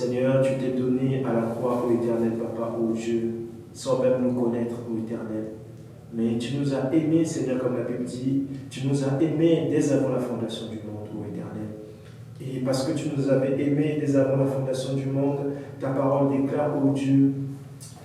Seigneur, tu t'es donné à la croix, ô éternel Papa, ô Dieu, sans même nous connaître, ô éternel. Mais tu nous as aimés, Seigneur, comme la Bible dit, tu nous as aimés dès avant la fondation du monde, ô éternel. Et parce que tu nous avais aimés dès avant la fondation du monde, ta parole déclare, ô Dieu,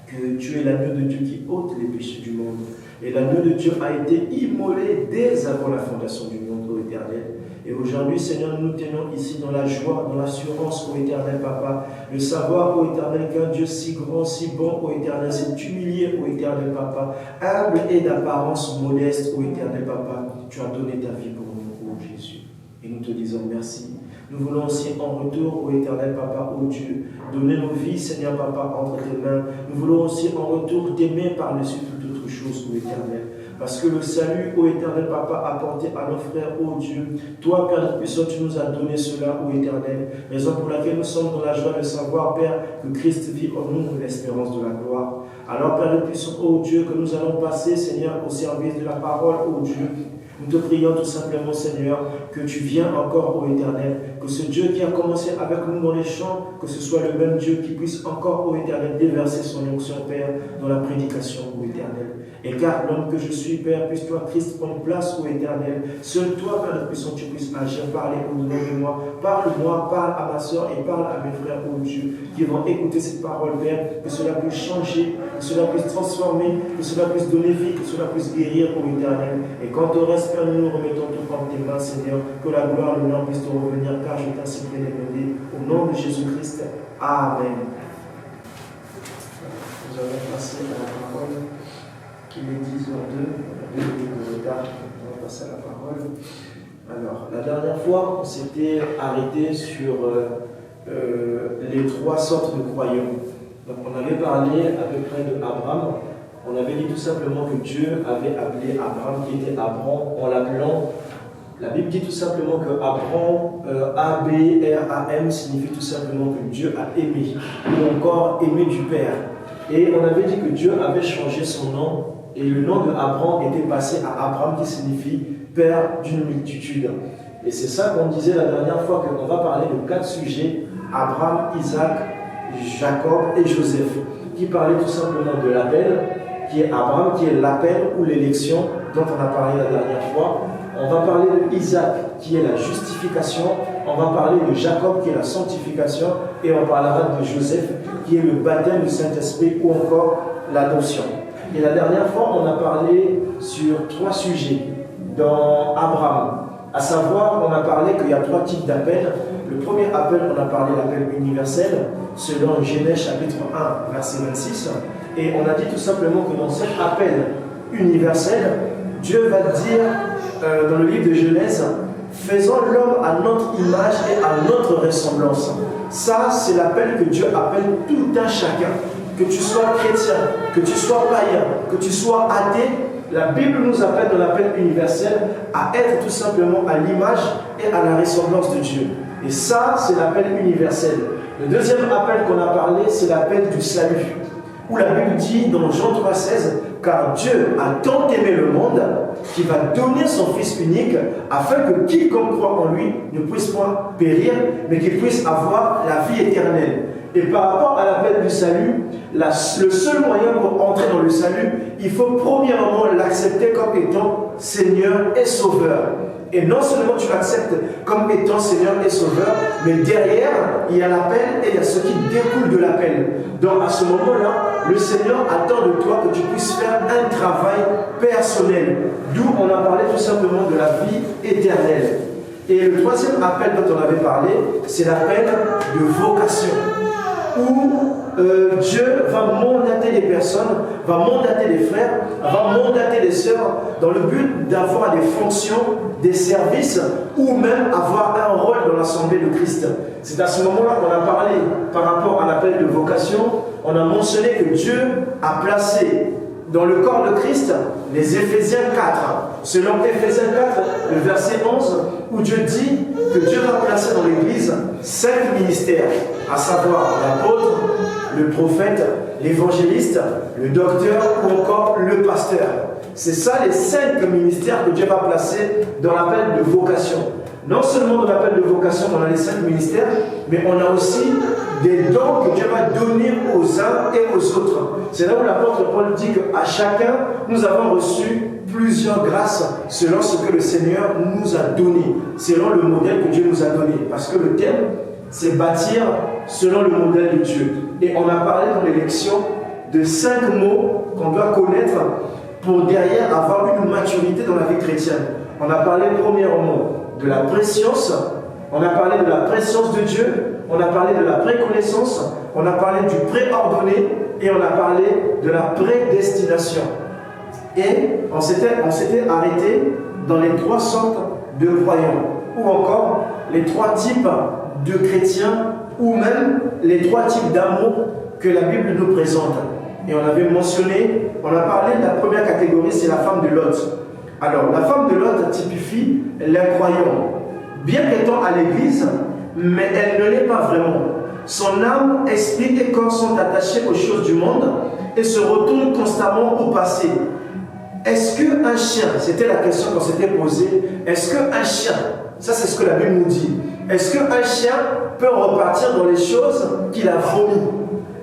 que tu es l'agneau de Dieu qui ôte les péchés du monde. Et l'agneau de Dieu a été immolé dès avant la fondation du monde, ô éternel. Et aujourd'hui, Seigneur, nous tenons ici dans la joie, dans l'assurance, ô éternel Papa, le savoir, ô éternel, qu'un Dieu si grand, si bon, ô éternel, s'est humilié, ô éternel Papa, humble et d'apparence modeste, ô éternel Papa, tu as donné ta vie pour nous, ô Jésus. Et nous te disons merci. Nous voulons aussi en retour, ô éternel Papa, ô Dieu, donner nos vies, Seigneur Papa, entre tes mains. Nous voulons aussi en retour t'aimer par-dessus toute autre chose, ô éternel. Parce que le salut, ô éternel Papa, apporté à nos frères, ô Dieu, toi, Père puissant, tu nous as donné cela, ô éternel. Raison pour laquelle nous sommes dans la joie de savoir, Père, que Christ vit en nous l'espérance de la gloire. Alors, Père puissant, ô Dieu, que nous allons passer, Seigneur, au service de la parole, ô Dieu. Nous te prions tout simplement, Seigneur, que tu viennes encore, ô éternel, que ce Dieu qui a commencé avec nous dans les champs, que ce soit le même Dieu qui puisse encore, ô éternel, déverser son onction, Père, dans la prédication, ô éternel. Et car l'homme que je suis, Père, puisse toi, Christ, prendre place, ô éternel. Seul toi, Père, puissant, tu puisses agir, parler au-delà de moi. Parle-moi, parle à ma soeur et parle à mes frères, ô Dieu, qui vont écouter cette parole, Père, que cela puisse changer, que cela puisse transformer, que cela puisse donner vie, que cela puisse guérir, ô éternel. Et quant au reste, Père, nous nous remettons tout entre tes mains, Seigneur, que la gloire, le nom puisse te revenir, car je t'ai ainsi demandé, au nom de Jésus-Christ. Amen. Nous allons passer à la parole. Il est 10h02, 2 minutes de retard, on va passer à la parole. Alors, la dernière fois, on s'était arrêté sur les 3 sortes de croyants. Donc, on avait parlé à peu près de Abraham. On avait dit tout simplement que Dieu avait appelé Abraham, qui était Abram, en l'appelant. La Bible dit tout simplement que Abram, A-B-R-A-M, signifie tout simplement que Dieu a aimé, ou encore aimé du Père. Et on avait dit que Dieu avait changé son nom. Et le nom de Abraham était passé à Abraham, qui signifie Père d'une multitude. Et c'est ça qu'on disait la dernière fois, qu'on va parler de 4 sujets, Abraham, Isaac, Jacob et Joseph, qui parlaient tout simplement de l'appel, qui est Abraham, qui est l'appel ou l'élection, dont on a parlé la dernière fois. On va parler de Isaac, qui est la justification. On va parler de Jacob, qui est la sanctification. Et on parlera de Joseph, qui est le baptême du Saint-Esprit ou encore l'adoption. Et la dernière fois, on a parlé sur 3 sujets dans Abraham. À savoir, on a parlé qu'il y a 3 types d'appels. Le premier appel, on a parlé de l'appel universel, selon Genèse chapitre 1, verset 26. Et on a dit tout simplement que dans cet appel universel, Dieu va dire dans le livre de Genèse, faisons l'homme à notre image et à notre ressemblance. Ça, c'est l'appel que Dieu appelle tout un chacun. Que tu sois chrétien, que tu sois païen, que tu sois athée, la Bible nous appelle dans l'appel universel à être tout simplement à l'image et à la ressemblance de Dieu. Et ça, c'est l'appel universel. Le deuxième appel qu'on a parlé, c'est l'appel du salut. Où la Bible dit dans Jean 3,16, car Dieu a tant aimé le monde qu'il va donner son Fils unique afin que quiconque croit en lui ne puisse pas périr, mais qu'il puisse avoir la vie éternelle. Et par rapport à l'appel du salut, le seul moyen pour entrer dans le salut, il faut premièrement l'accepter comme étant Seigneur et Sauveur. Et non seulement tu l'acceptes comme étant Seigneur et Sauveur, mais derrière, il y a l'appel et il y a ce qui découle de l'appel. Donc à ce moment-là, le Seigneur attend de toi que tu puisses faire un travail personnel. D'où on a parlé tout simplement de la vie éternelle. Et le troisième appel dont on avait parlé, c'est l'appel de vocation. Où Dieu va mandater les personnes, va mandater les frères, va mandater les sœurs dans le but d'avoir des fonctions, des services ou même avoir un rôle dans l'Assemblée de Christ. C'est à ce moment-là qu'on a parlé par rapport à l'appel de vocation. On a mentionné que Dieu a placé dans le corps de Christ les Éphésiens 4. Selon Éphésiens 4, le verset 11, où Dieu dit que Dieu va placer dans l'Église 5 ministères, à savoir l'apôtre, le prophète, l'évangéliste, le docteur ou encore le pasteur. C'est ça les 5 ministères que Dieu va placer dans l'appel de vocation. non seulement on appelle de vocation, on a les 5 ministères, mais on a aussi des dons que Dieu va donner aux uns et aux autres. C'est là où l'apôtre Paul dit qu'à chacun, nous avons reçu plusieurs grâces selon ce que le Seigneur nous a donné, selon le modèle que Dieu nous a donné. Parce que le thème, c'est bâtir selon le modèle de Dieu. Et on a parlé dans l'élection de 5 mots qu'on doit connaître pour derrière avoir une maturité dans la vie chrétienne. On a parlé premièrement de la préscience, on a parlé de la préscience de Dieu, on a parlé de la préconnaissance, on a parlé du préordonné et on a parlé de la prédestination. Et on s'était arrêté dans les 3 sortes de croyants, ou encore les 3 types de chrétiens, ou même les 3 types d'amour que la Bible nous présente. Et on avait mentionné, on a parlé de la première catégorie, c'est la femme de Lot. Alors, la femme de Lot typifie l'incroyant. Bien qu'étant à l'église, mais elle ne l'est pas vraiment. Son âme, esprit et corps sont attachés aux choses du monde et se retournent constamment au passé. Est-ce qu'un chien, c'était la question qu'on s'était posée, est-ce qu'un chien, ça c'est ce que la Bible nous dit, est-ce qu'un chien peut repartir dans les choses qu'il a vomies?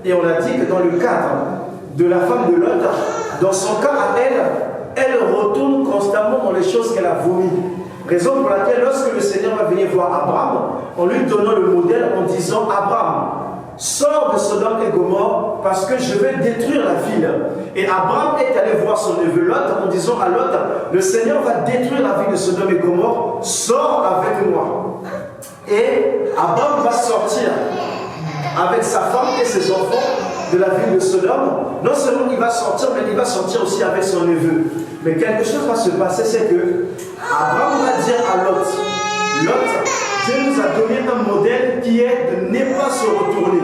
Et on a dit que dans le cadre de la femme de Lot, dans son cas à elle retourne constamment dans les choses qu'elle a vomies. Raison pour laquelle lorsque le Seigneur va venir voir Abraham, en lui donnant le modèle en disant Abraham, sors de Sodome et Gomorrhe parce que je vais détruire la ville. Et Abraham est allé voir son neveu Lot en disant à Lot, le Seigneur va détruire la ville de Sodome et Gomorrhe, sors avec moi. Et Abraham va sortir avec sa femme et ses enfants de la ville de Sodome. Non seulement il va sortir, mais il va sortir aussi avec son neveu. Mais quelque chose va se passer, c'est que Abraham va dire à Lot, Dieu nous a donné un modèle qui est de ne pas se retourner.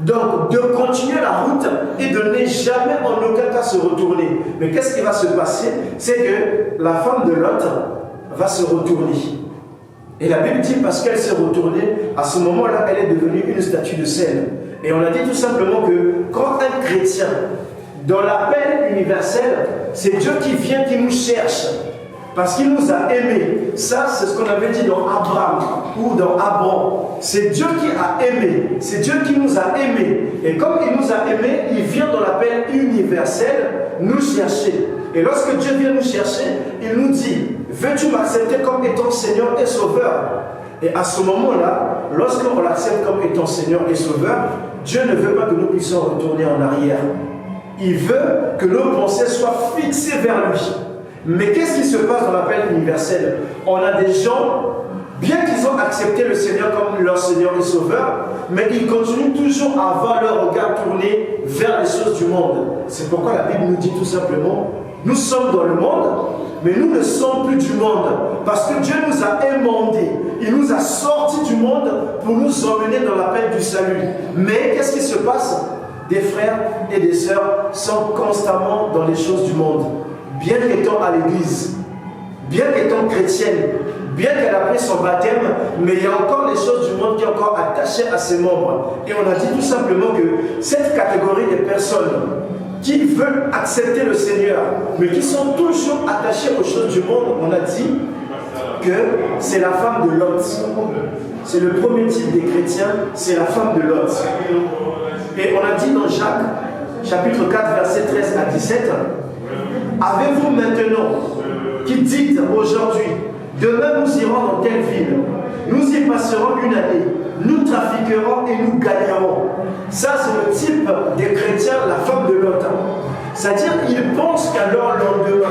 Donc, de continuer la route et de ne jamais en aucun cas se retourner. Mais qu'est-ce qui va se passer? C'est que la femme de Lot va se retourner. Et la Bible dit parce qu'elle s'est retournée, à ce moment-là, elle est devenue une statue de sel. Et on a dit tout simplement que quand un chrétien, dans l'appel universel, c'est Dieu qui vient, qui nous cherche. Parce qu'il nous a aimés. Ça, c'est ce qu'on avait dit dans Abraham ou dans Abraham. C'est Dieu qui a aimé. C'est Dieu qui nous a aimés. Et comme il nous a aimés, il vient dans l'appel universel nous chercher. Et lorsque Dieu vient nous chercher, il nous dit, veux-tu m'accepter comme étant Seigneur et Sauveur? Et à ce moment-là, lorsqu'on l'accepte comme étant Seigneur et Sauveur, Dieu ne veut pas que nous puissions retourner en arrière. Il veut que nos pensées soient fixées vers lui. Mais qu'est-ce qui se passe dans l'appel universel? On a des gens, bien qu'ils ont accepté le Seigneur comme leur Seigneur et Sauveur, mais ils continuent toujours à avoir leur regard tourné vers les choses du monde. C'est pourquoi la Bible nous dit tout simplement, nous sommes dans le monde, mais nous ne sommes plus du monde. Parce que Dieu nous a émondés. Il nous a sortis du monde pour nous emmener dans l'appel du salut. Mais qu'est-ce qui se passe? Des frères et des sœurs sont constamment dans les choses du monde. Bien qu'étant à l'église, bien qu'étant chrétienne, bien qu'elle a pris son baptême, mais il y a encore les choses du monde qui sont encore attachées à ses membres. Et on a dit tout simplement que cette catégorie des personnes qui veulent accepter le Seigneur, mais qui sont toujours attachées aux choses du monde, on a dit que c'est la femme de Lot. C'est le premier type des chrétiens, c'est la femme de Lot. Et on a dit dans Jacques, chapitre 4, verset 13 à 17, avez-vous maintenant qui dites aujourd'hui, demain nous irons dans telle ville, nous y passerons une année, nous trafiquerons et nous gagnerons. Ça c'est le type des chrétiens, la femme de Lot. C'est-à-dire ils pensent qu'à leur lendemain,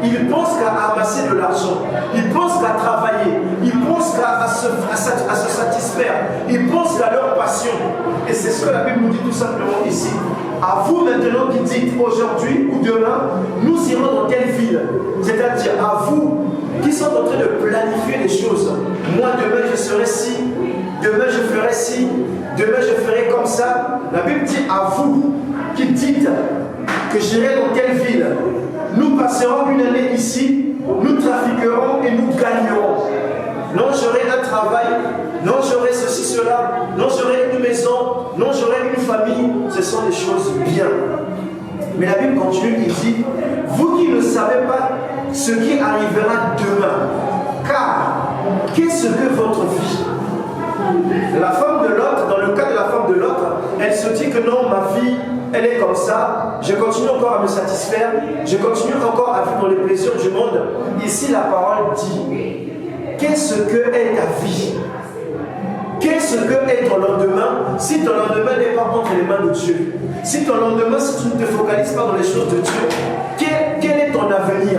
ils pensent qu'à amasser de l'argent, ils pensent qu'à travailler, ils pensent qu'à se satisfaire, ils pensent qu'à leur passion. Et c'est ce que la Bible nous dit tout simplement ici. À vous maintenant qui dites aujourd'hui ou demain, nous irons dans telle ville. C'est-à-dire à vous qui sont en train de planifier les choses. Moi demain je serai ci, demain je ferai ci, demain je ferai comme ça. La Bible dit à vous qui dites que j'irai dans telle ville. Nous passerons une année ici, nous trafiquerons et nous gagnerons. Non, j'aurai un travail, non, j'aurai ceci, cela, non, j'aurai une maison, non, j'aurai une famille. Ce sont des choses bien. Mais la Bible continue, il dit, vous qui ne savez pas ce qui arrivera demain, car qu'est-ce que votre vie? La femme de Lot, dans le cas de la femme de Lot, elle se dit que non, ma vie, elle est comme ça, je continue encore à me satisfaire, je continue encore à vivre dans les plaisirs du monde. Ici, la parole dit, qu'est-ce que est ta vie? Qu'est-ce que est ton lendemain si ton lendemain n'est pas entre les mains de Dieu? Si ton lendemain, si tu ne te focalises pas dans les choses de Dieu, quel est ton avenir?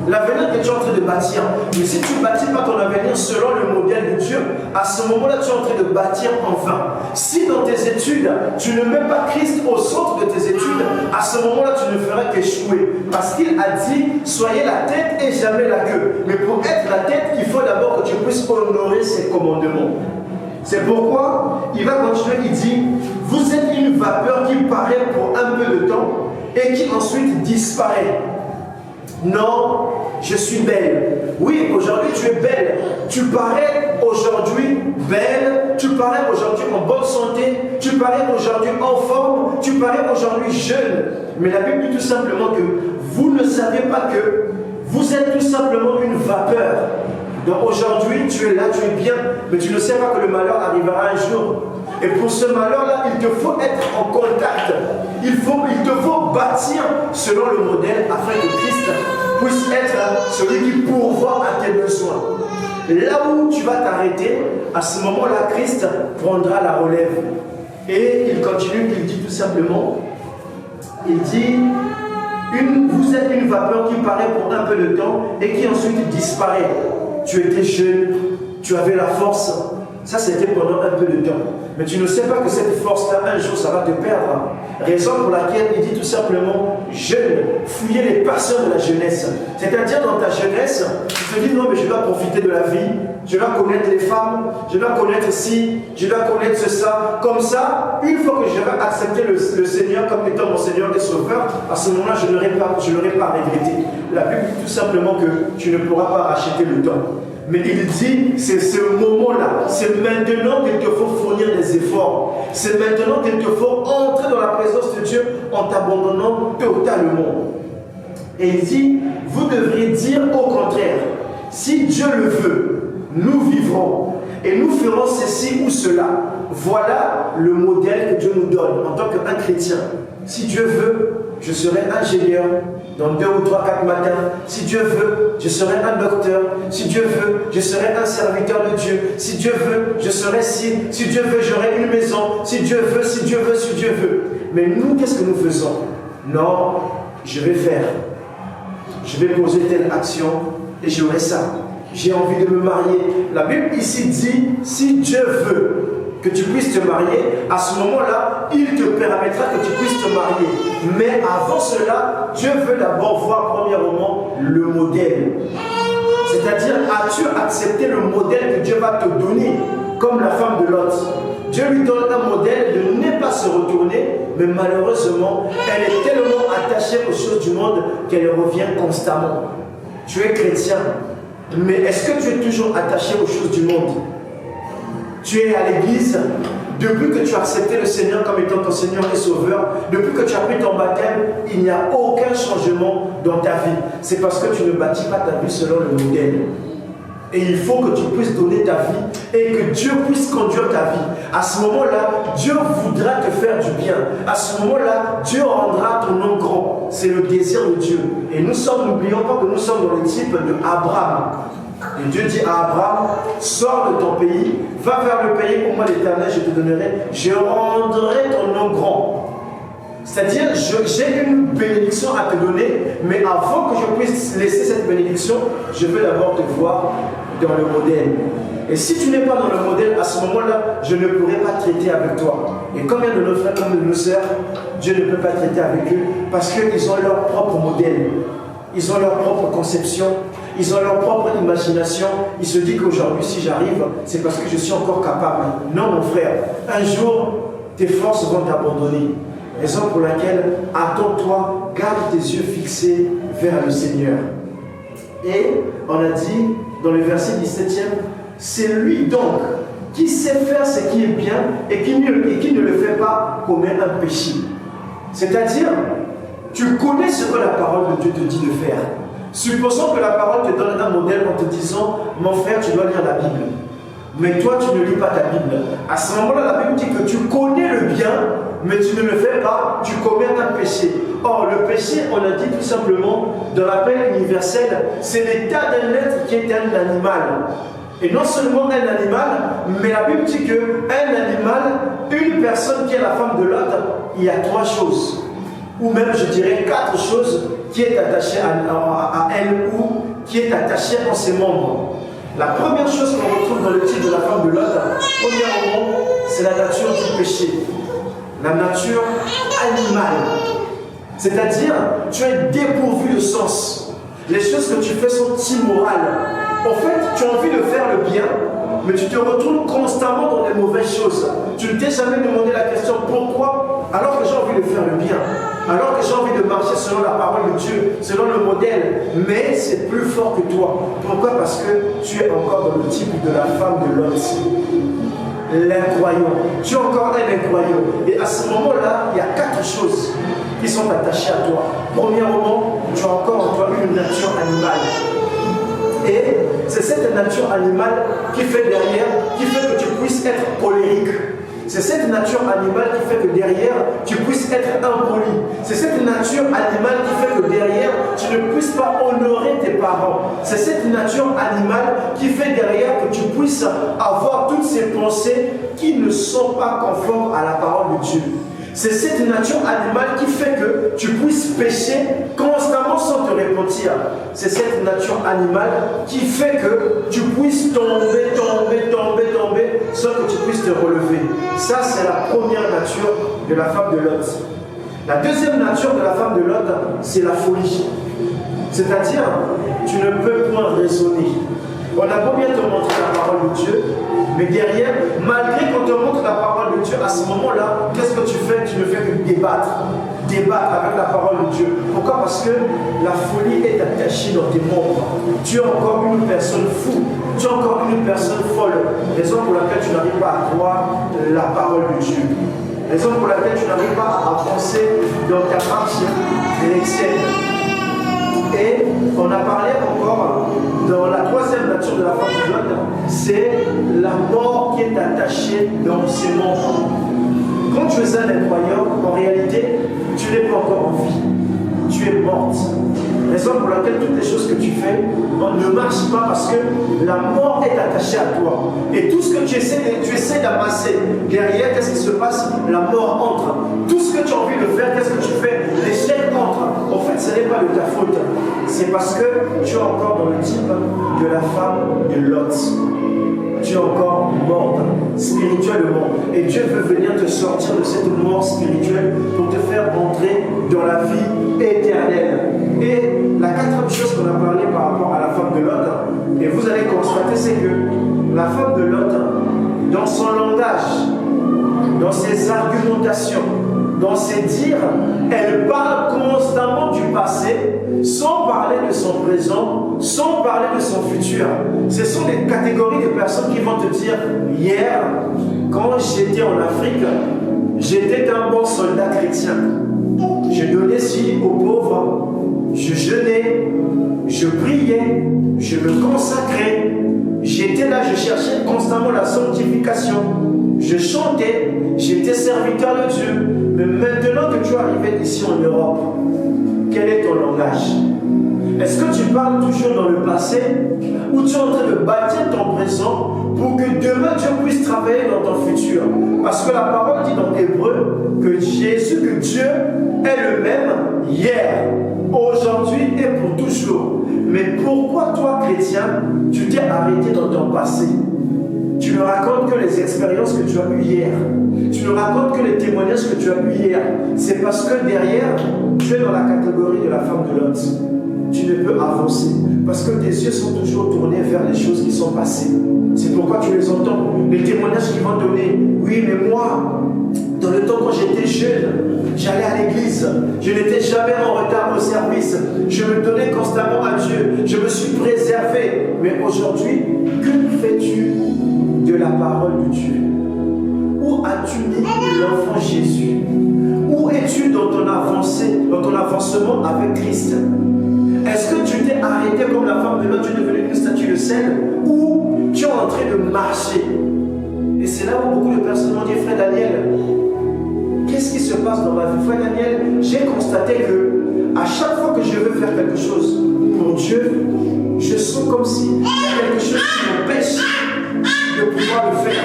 L'avenir que tu es en train de bâtir. Mais si tu ne bâtis pas ton avenir selon le modèle de Dieu, à ce moment-là, tu es en train de bâtir en vain. Si dans tes études, tu ne mets pas Christ au centre de tes études, à ce moment-là, tu ne feras qu'échouer. Parce qu'il a dit, soyez la tête et jamais la queue. Mais pour être la tête, il faut d'abord que tu puisses honorer ses commandements. C'est pourquoi il va continuer, il dit, vous êtes une vapeur qui paraît pour un peu de temps et qui ensuite disparaît. Non, je suis belle. Oui, aujourd'hui tu es belle. Tu parais aujourd'hui belle. Tu parais aujourd'hui en bonne santé. Tu parais aujourd'hui en forme. Tu parais aujourd'hui jeune. Mais la Bible dit tout simplement que vous ne savez pas que vous êtes tout simplement une vapeur. Donc aujourd'hui tu es là, tu es bien. Mais tu ne sais pas que le malheur arrivera un jour. Et pour ce malheur-là, il te faut être en contact. Il te faut bâtir selon le modèle afin que Christ puisse être celui qui pourvoit à tes besoins. Là où tu vas t'arrêter, à ce moment-là, Christ prendra la relève. Et il continue, il dit tout simplement, il dit, vous êtes une vapeur qui paraît pour un peu de temps et qui ensuite disparaît. Tu étais jeune, tu avais la force. Ça, c'était pendant un peu de temps. Mais tu ne sais pas que cette force-là, un jour, ça va te perdre. Raison pour laquelle il dit tout simplement, jeune, fouillez les passions de la jeunesse. C'est-à-dire, dans ta jeunesse, tu te dis, non, mais je dois profiter de la vie, je dois connaître les femmes, je dois connaître ci, je dois connaître ça. Comme ça, une fois que je vais accepter le Seigneur comme étant mon Seigneur et Sauveur, à ce moment-là, je n'aurai pas regretté. La Bible dit tout simplement que tu ne pourras pas racheter le temps. Mais il dit, c'est ce moment-là, c'est maintenant qu'il te faut fournir des efforts. C'est maintenant qu'il te faut entrer dans la présence de Dieu en t'abandonnant totalement. Et il dit, vous devriez dire au contraire, si Dieu le veut, nous vivrons et nous ferons ceci ou cela. Voilà le modèle que Dieu nous donne en tant qu'un chrétien. Si Dieu veut, je serai ingénieur dans 2 ou 3, 4 matins. Si Dieu veut, je serai un docteur. Si Dieu veut, je serai un serviteur de Dieu. Si Dieu veut, je serai ci. Si Dieu veut, j'aurai une maison. Si Dieu veut, si Dieu veut, si Dieu veut. Mais nous, qu'est-ce que nous faisons? Non, je vais faire. Je vais poser telle action et j'aurai ça. J'ai envie de me marier. La Bible ici dit, si Dieu veut que tu puisses te marier, à ce moment-là, il te permettra que tu puisses te marier. Mais avant cela, Dieu veut d'abord voir premièrement le modèle. C'est-à-dire, as-tu accepté le modèle que Dieu va te donner, comme la femme de Lot? Dieu lui donne un modèle de ne pas se retourner, mais malheureusement, elle est tellement attachée aux choses du monde qu'elle revient constamment. Tu es chrétien, mais est-ce que tu es toujours attaché aux choses du monde? Tu es à l'église, depuis que tu as accepté le Seigneur comme étant ton Seigneur et Sauveur, depuis que tu as pris ton baptême, il n'y a aucun changement dans ta vie. C'est parce que tu ne bâtis pas ta vie selon le modèle. Et il faut que tu puisses donner ta vie et que Dieu puisse conduire ta vie. À ce moment-là, Dieu voudra te faire du bien. À ce moment-là, Dieu rendra ton nom grand. C'est le désir de Dieu. Et n'oublions pas que nous sommes dans le type de Abraham. Et Dieu dit à Abraham, sors de ton pays, va vers le pays pour moi l'Éternel, je te donnerai, je rendrai ton nom grand. C'est-à-dire, j'ai une bénédiction à te donner, mais avant que je puisse laisser cette bénédiction, je veux d'abord te voir dans le modèle. Et si tu n'es pas dans le modèle, à ce moment-là, je ne pourrai pas traiter avec toi. Et combien de nos frères, comme de nos sœurs, Dieu ne peut pas traiter avec eux parce qu'ils ont leur propre modèle. Ils ont leur propre conception, ils ont leur propre imagination. Ils se disent qu'aujourd'hui, si j'arrive, c'est parce que je suis encore capable. Non, mon frère, un jour, tes forces vont t'abandonner. Raison pour laquelle, attends-toi, garde tes yeux fixés vers le Seigneur. Et on a dit, dans le verset 17e, c'est lui donc qui sait faire ce qui est bien et qui ne le fait pas commet un péché. C'est-à-dire, tu connais ce que la parole de Dieu te dit de faire. Supposons que la parole te donne un modèle en te disant, mon frère, tu dois lire la Bible. Mais toi, tu ne lis pas ta Bible. À ce moment-là, la Bible dit que tu connais le bien, mais tu ne le fais pas, tu commets un péché. Or, le péché, on a dit tout simplement, dans la paix universelle, c'est l'état d'un être qui est un animal. Et non seulement un animal, mais la Bible dit qu'un animal, une personne qui est la femme de l'autre, il y a 3 choses. Ou même, je dirais, 4 choses qui est attachée à elle ou qui est attachée en ses membres. La première chose qu'on retrouve dans le titre de la femme de l'autre, premièrement, c'est la nature du péché. La nature animale. C'est-à-dire, tu es dépourvu de sens. Les choses que tu fais sont immorales. En fait, tu as envie de faire le bien, mais tu te retrouves constamment dans les mauvaises choses. Tu ne t'es jamais demandé la question pourquoi, alors que j'ai envie de faire le bien, alors que j'ai envie de marcher selon la parole de Dieu, selon le modèle, mais c'est plus fort que toi. Pourquoi? Parce que tu es encore dans le type de la femme de l'homme. L'incroyant. Tu es encore un incroyant. Et à ce moment-là, il y a 4 choses qui sont attachées à toi. Premièrement, tu as encore en toi une nature animale. Et c'est cette nature animale qui fait que tu puisses être colérique. C'est cette nature animale qui fait que derrière, tu puisses être impoli. C'est cette nature animale qui fait que derrière, tu ne puisses pas honorer tes parents. C'est cette nature animale qui fait derrière que tu puisses avoir toutes ces pensées qui ne sont pas conformes à la parole de Dieu. C'est cette nature animale qui fait que tu puisses pécher constamment sans te repentir. C'est cette nature animale qui fait que tu puisses tomber sans que tu puisses te relever. Ça, c'est la première nature de la femme de Lot. La deuxième nature de la femme de Lot, c'est la folie. C'est-à-dire, tu ne peux point raisonner. On a beau bien te montrer la parole de Dieu, mais derrière, malgré qu'on te montre la parole de Dieu, à ce moment-là, qu'est-ce que tu fais? Tu ne fais que débattre avec la parole de Dieu. Pourquoi? Parce que la folie est attachée dans tes membres. Tu es encore une personne fou, tu es encore une personne folle. Raison pour laquelle tu n'arrives pas à croire la parole de Dieu. Raison pour laquelle tu n'arrives pas à avancer dans ta marche chrétienne. Et on a parlé encore dans la troisième nature de la femme de Lot, c'est la mort qui est attachée dans ses membres. Quand tu es un incroyant, en réalité, tu n'es pas encore en vie. Tu es morte. Raison pour laquelle toutes les choses que tu fais ne marchent pas parce que la mort est attachée à toi. Et tout ce que tu essaies d'amasser derrière, qu'est-ce qui se passe? La mort entre. Tout ce que tu as envie de faire, qu'est-ce que tu fais? L'échec entre. En fait, ce n'est pas de ta faute. C'est parce que tu es encore dans le type de la femme de Lot. Tu es encore morte spirituellement. Et Dieu veut venir te sortir de cette mort spirituelle pour te faire entrer dans la vie éternelle. Et la quatrième chose qu'on a parlé par rapport à la femme de Lot, et vous allez constater, c'est que la femme de Lot, dans son langage, dans ses argumentations, dans ses dires, elle parle constamment du passé, sans parler de son présent, sans parler de son futur. Ce sont des catégories de personnes qui vont te dire, hier, quand j'étais en Afrique, j'étais un bon soldat chrétien. Je donnais si aux pauvres, je jeûnais, je priais, je me consacrais. J'étais là, je cherchais constamment la sanctification. Je chantais, j'étais serviteur de Dieu. Mais maintenant que tu es arrivé ici en Europe, quel est ton langage? Est-ce que tu parles toujours dans le passé ou tu es en train de bâtir ton présent pour que demain Dieu puisse travailler dans ton futur? Parce que la parole dit dans Hébreu que Jésus, que Dieu est le même hier, aujourd'hui et pour toujours. Mais pourquoi toi, chrétien, tu t'es arrêté dans ton passé? Tu ne racontes que les expériences que tu as eues hier. Tu ne racontes que les témoignages que tu as eus hier. C'est parce que derrière, tu es dans la catégorie de la femme de Lot. Tu ne peux avancer. Parce que tes yeux sont toujours tournés vers les choses qui sont passées. C'est pourquoi tu les entends. Les témoignages qu'ils vont donner. Oui, mais moi, dans le temps quand j'étais jeune, j'allais à l'église. Je n'étais jamais en retard au service. Je me donnais constamment à Dieu. Je me suis préservé. Mais aujourd'hui, que fais-tu de la parole de Dieu? Où as-tu mis l'enfant Jésus? Où es-tu dans ton avancée, dans ton avancement avec Christ? Est-ce que tu t'es arrêté comme la femme de Lot, tu es devenu une statue de sel, ou tu es en train de marcher? Et c'est là où beaucoup de personnes m'ont dit, frère Daniel, qu'est-ce qui se passe dans ma vie? Frère Daniel, j'ai constaté que à chaque fois que je veux faire quelque chose pour Dieu, je sens comme s'il y a quelque chose qui m'empêche de pouvoir le faire.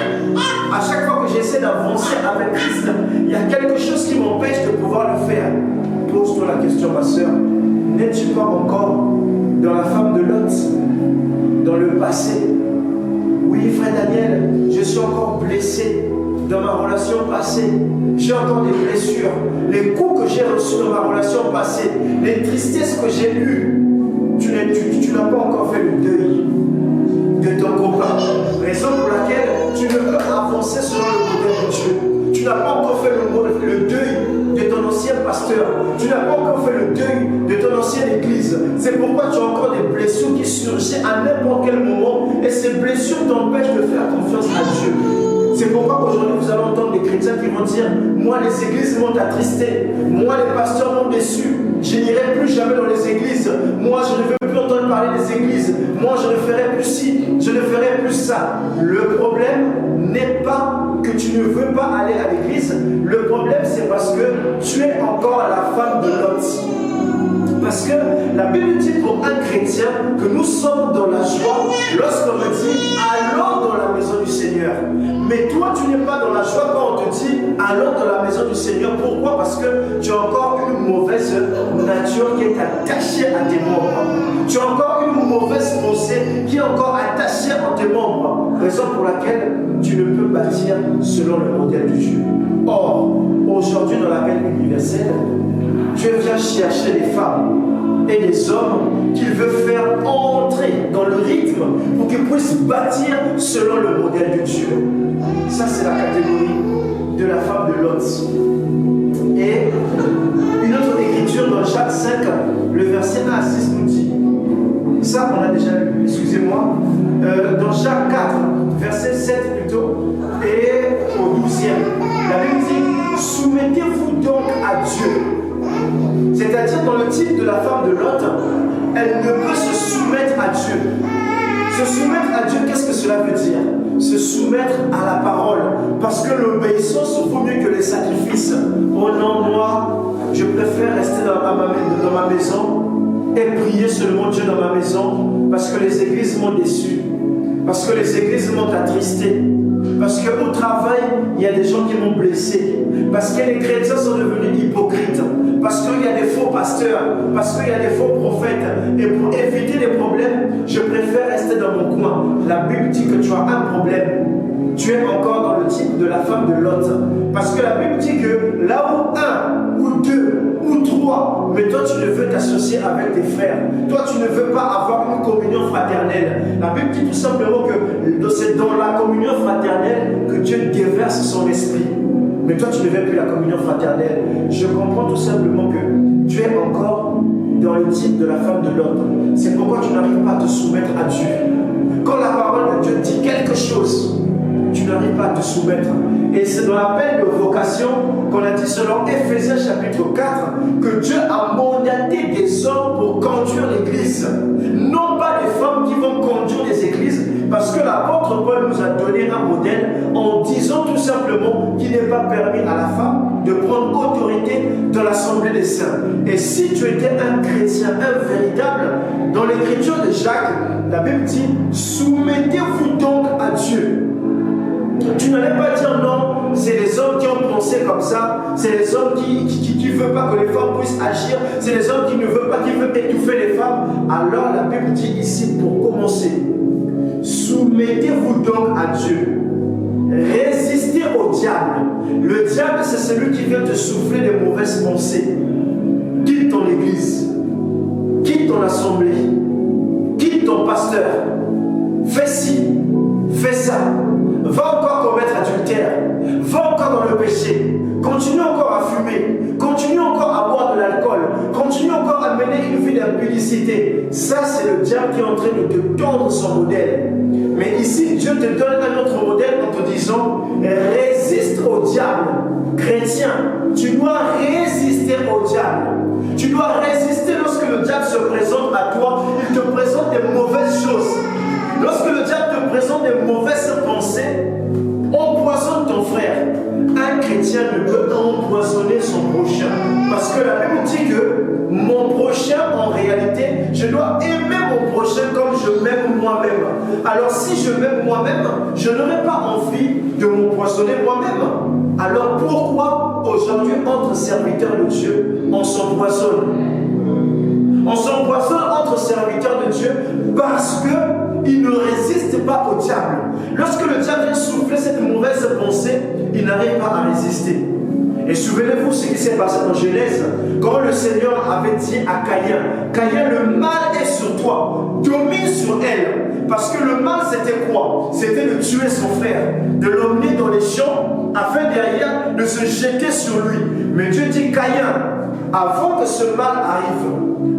À chaque fois que j'essaie d'avancer avec Christ, il y a quelque chose qui m'empêche de pouvoir le faire. Pose-toi la question, ma soeur. N'es-tu pas encore dans la femme de Lot, dans le passé? Oui, frère Daniel, je suis encore blessé dans ma relation passée. J'ai encore des blessures. Les coups que j'ai reçus dans ma relation passée, les tristesses que j'ai eues, tu n'as pas encore fait le deuil de ton copain. Raison pour laquelle tu ne peux avancer selon le modèle de Dieu. Tu n'as pas encore fait le deuil de ton ancien pasteur. Tu n'as pas encore fait le deuil de ton ancienne église. C'est pourquoi tu as encore des blessures qui surgissent à n'importe quel moment. Et ces blessures t'empêchent de faire confiance à Dieu. C'est pourquoi aujourd'hui vous allez entendre des chrétiens qui vont dire, moi les églises m'ont attristé, moi les pasteurs m'ont déçu, je n'irai plus jamais dans les églises, moi je ne veux plus entendre parler des églises, moi je ne ferai plus ci, je ne ferai plus ça. Le problème n'est pas que tu ne veux pas aller à l'église, le problème c'est parce que tu es encore la femme de Lot. Parce que la Bible dit pour un chrétien que nous sommes dans la joie lorsqu'on me dit allons dans la maison du Seigneur. Mais toi, tu n'es pas dans la joie quand on te dit allons dans la maison du Seigneur. Pourquoi? Parce que tu as encore une mauvaise nature qui est attachée à tes membres. Tu as encore une mauvaise pensée qui est encore attachée à tes membres. Raison pour laquelle tu ne peux bâtir selon le modèle de Dieu. Or, aujourd'hui dans l'appel universel, Dieu vient chercher des femmes et des hommes qu'il veut faire entrer dans le rythme pour qu'ils puissent bâtir selon le modèle de Dieu. Ça, c'est la catégorie de la femme de Lot. Et une autre écriture dans Jacques 5, le verset 1 à 6 nous dit, ça on a déjà lu, excusez-moi, dans Jacques 4, verset 7 plutôt, et au 12e, la Bible dit, soumettez-vous donc à Dieu. C'est-à-dire dans le type de la femme de Lot, elle ne peut se soumettre à Dieu. Se soumettre à Dieu, qu'est-ce que cela veut dire? Se soumettre à la parole. Parce que l'obéissance vaut mieux que les sacrifices. Oh non, moi, je préfère rester dans ma maison et prier seulement Dieu dans ma maison parce que les églises m'ont déçu. Parce que les églises m'ont attristé. Parce qu'au travail, il y a des gens qui m'ont blessé. Parce que les chrétiens sont devenus hypocrites. Parce qu'il y a des faux pasteurs. Parce qu'il y a des faux prophètes. Et pour éviter les problèmes, je préfère rester dans mon coin. La Bible dit que tu as un problème. Tu es encore dans le type de la femme de Lot. Parce que la Bible dit que là où un, ou deux, ou trois, mais toi tu ne veux t'associer avec tes frères. Toi tu ne veux pas avoir une communion fraternelle. La Bible dit tout simplement que c'est dans la communion fraternelle que Dieu déverse son esprit. Mais toi tu ne veux plus la communion fraternelle. Je comprends tout simplement que tu es encore dans le type de la femme de Lot. C'est pourquoi tu n'arrives pas à te soumettre à Dieu. Quand la parole de Dieu dit quelque chose, tu n'arrives pas à te soumettre. Et c'est dans l'appel de vocation qu'on a dit selon Éphésiens chapitre 4 que Dieu a mandaté des hommes pour conduire l'église. Non pas des femmes qui vont conduire les églises, parce que l'apôtre Paul nous a donné un modèle en disant tout simplement qu'il n'est pas permis à la femme de prendre autorité dans l'assemblée des saints. Et si tu étais un chrétien, un véritable, dans l'écriture de Jacques, la Bible dit soumettez-vous donc à Dieu. Tu n'allais pas dire non, c'est les hommes qui ont pensé comme ça, c'est les hommes qui ne veulent pas que les femmes puissent agir, c'est les hommes qui ne veulent pas, qui veulent étouffer les femmes. Alors la Bible dit ici, pour commencer, soumettez-vous donc à Dieu. Résistez au diable. Le diable, c'est celui qui vient te souffler des mauvaises pensées. Quitte ton église, quitte ton assemblée, quitte ton pasteur, fais ci, fais ça. Va encore commettre adultère, va encore dans le péché, continue encore à fumer, continue encore à boire de l'alcool, continue encore à mener une vie d'impudicité. Ça, c'est le diable qui est en train de te tendre son modèle. Mais ici, Dieu te donne un autre modèle en te disant résiste au diable. Chrétien, tu dois résister au diable. Tu dois résister lorsque le diable diable se présente à toi, il te présente des mauvaises choses. Lorsque le diable te présente des mauvaises pensées, empoisonne ton frère. Un chrétien ne peut empoisonner son prochain. Parce que la Bible dit que mon prochain, en réalité, je dois aimer mon prochain comme je m'aime moi-même. Alors si je m'aime moi-même, je n'aurai pas envie de m'empoisonner moi-même. Alors pourquoi aujourd'hui, entre serviteurs de Dieu, on s'empoisonne? On s'empoisonne entre serviteurs de Dieu parce qu'ils ne résistent pas au diable. Lorsque le diable vient souffler cette mauvaise pensée, il n'arrive pas à résister. Et souvenez-vous ce qui s'est passé dans Genèse, quand le Seigneur avait dit à Caïn, Caïn, le mal est sur toi, domine sur elle. Parce que le mal, c'était quoi? C'était de tuer son frère, de l'emmener dans les champs, afin derrière de se jeter sur lui. Mais Dieu dit, Caïn, avant que ce mal arrive,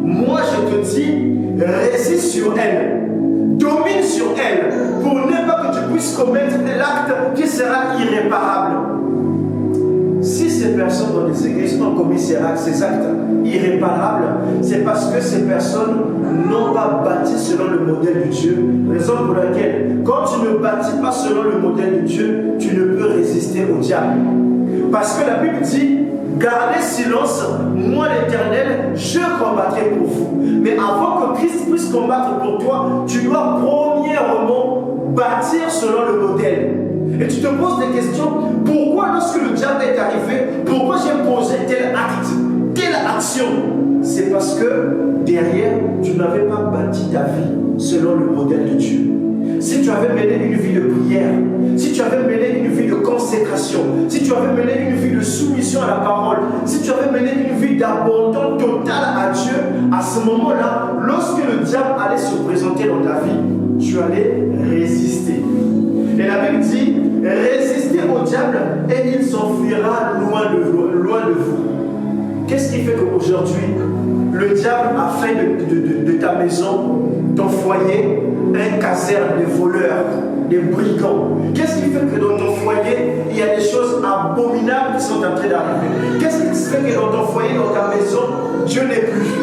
moi je te dis, résiste sur elle, domine sur elle, pour ne pas que tu puisses commettre l'acte qui sera irréparable. Si ces personnes dans les églises ont commis ces actes irréparables, c'est parce que ces personnes n'ont pas bâti selon le modèle de Dieu. Raison pour laquelle, quand tu ne bâtis pas selon le modèle de Dieu, tu ne peux résister au diable. Parce que la Bible dit, gardez silence, moi l'Éternel, je combattrai pour vous. Mais avant que Christ puisse combattre pour toi, tu dois premièrement bâtir selon le modèle. Et tu te poses des questions, pourquoi lorsque le diable est arrivé, pourquoi j'ai posé tel acte, telle action? C'est parce que derrière, tu n'avais pas bâti ta vie selon le modèle de Dieu. Si tu avais mené une vie de prière, si tu avais mené une vie de consécration, si tu avais mené une vie de soumission à la parole, si tu avais mené une vie d'abandon total à Dieu, à ce moment-là, lorsque le diable allait se présenter dans ta vie, tu allais résister. Et la Bible dit, résistez au diable et il s'enfuira loin de vous. Qu'est-ce qui fait qu'aujourd'hui, le diable a fait de ta maison, ton foyer, un caserne de voleurs, des brigands? Qu'est-ce qui fait que dans ton foyer, il y a des choses abominables qui sont en train d'arriver? Qu'est-ce qui fait que dans ton foyer, dans ta maison, Dieu n'est plus?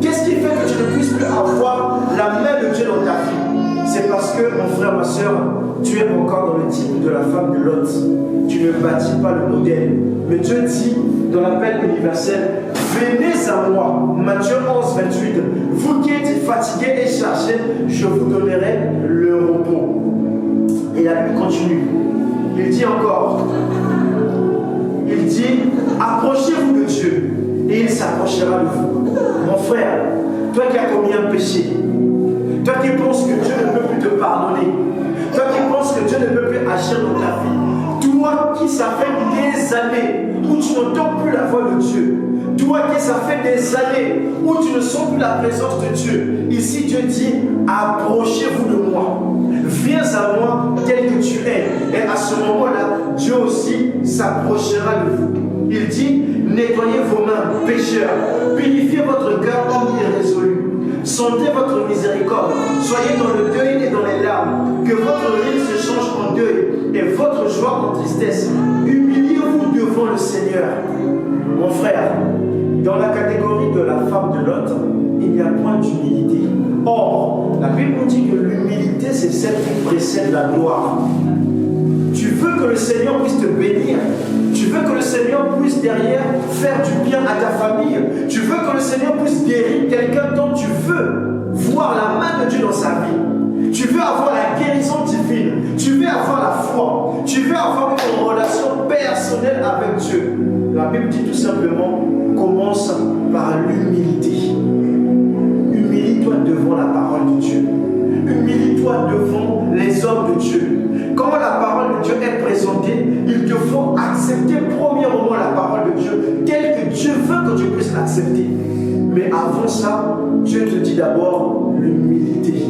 Qu'est-ce qui fait que tu ne puisses plus avoir la main de Dieu dans ta vie? C'est parce que, mon frère, ma soeur, tu es encore dans le type de la femme de Lot. Tu ne bâtis pas le modèle. Mais Dieu dit dans l'appel universel, venez à moi, Matthieu 11, 28, vous qui êtes fatigués et chargés, je vous donnerai le repos. Et la Bible continue. Il dit encore, il dit, approchez-vous de Dieu et il s'approchera de vous. Mon frère, toi qui as commis un péché, toi qui penses que Dieu ne peut plus te pardonner, toi qui penses que Dieu ne peut plus agir dans ta vie, toi qui ça fait des années où tu n'entends plus la voix de Dieu, toi qui ça fait des années où tu ne sens plus la présence de Dieu, ici Dieu dit, approchez-vous de moi, viens à moi tel que tu es. Et à ce moment-là, Dieu aussi s'approchera de vous. Il dit, nettoyez vos mains, pécheurs, purifiez votre cœur, homme irrésolu. Sondez votre miséricorde, soyez dans le deuil et dans les larmes, que votre rire se change en deuil et votre joie en tristesse. Humiliez-vous devant le Seigneur. Mon frère, dans la catégorie de la femme de Lot, il n'y a point d'humilité. Or, la Bible nous dit que l'humilité, c'est celle qui précède la gloire. Tu veux que le Seigneur puisse te bénir. Tu veux que le Seigneur puisse derrière faire du bien à ta famille. Tu veux que le Seigneur puisse guérir quelqu'un dont tu veux voir la main de Dieu dans sa vie. Tu veux avoir la guérison divine. Tu veux avoir la foi. Tu veux avoir une relation personnelle avec Dieu. La Bible dit tout simplement, commence par l'humilité. Humilie-toi devant la parole de Dieu. Humilie-toi devant les hommes de Dieu. Quand la parole de Dieu est présentée, il te faut accepter premièrement la parole de Dieu, telle que Dieu veut que tu puisses l'accepter. Mais avant ça, Dieu te dit d'abord l'humilité.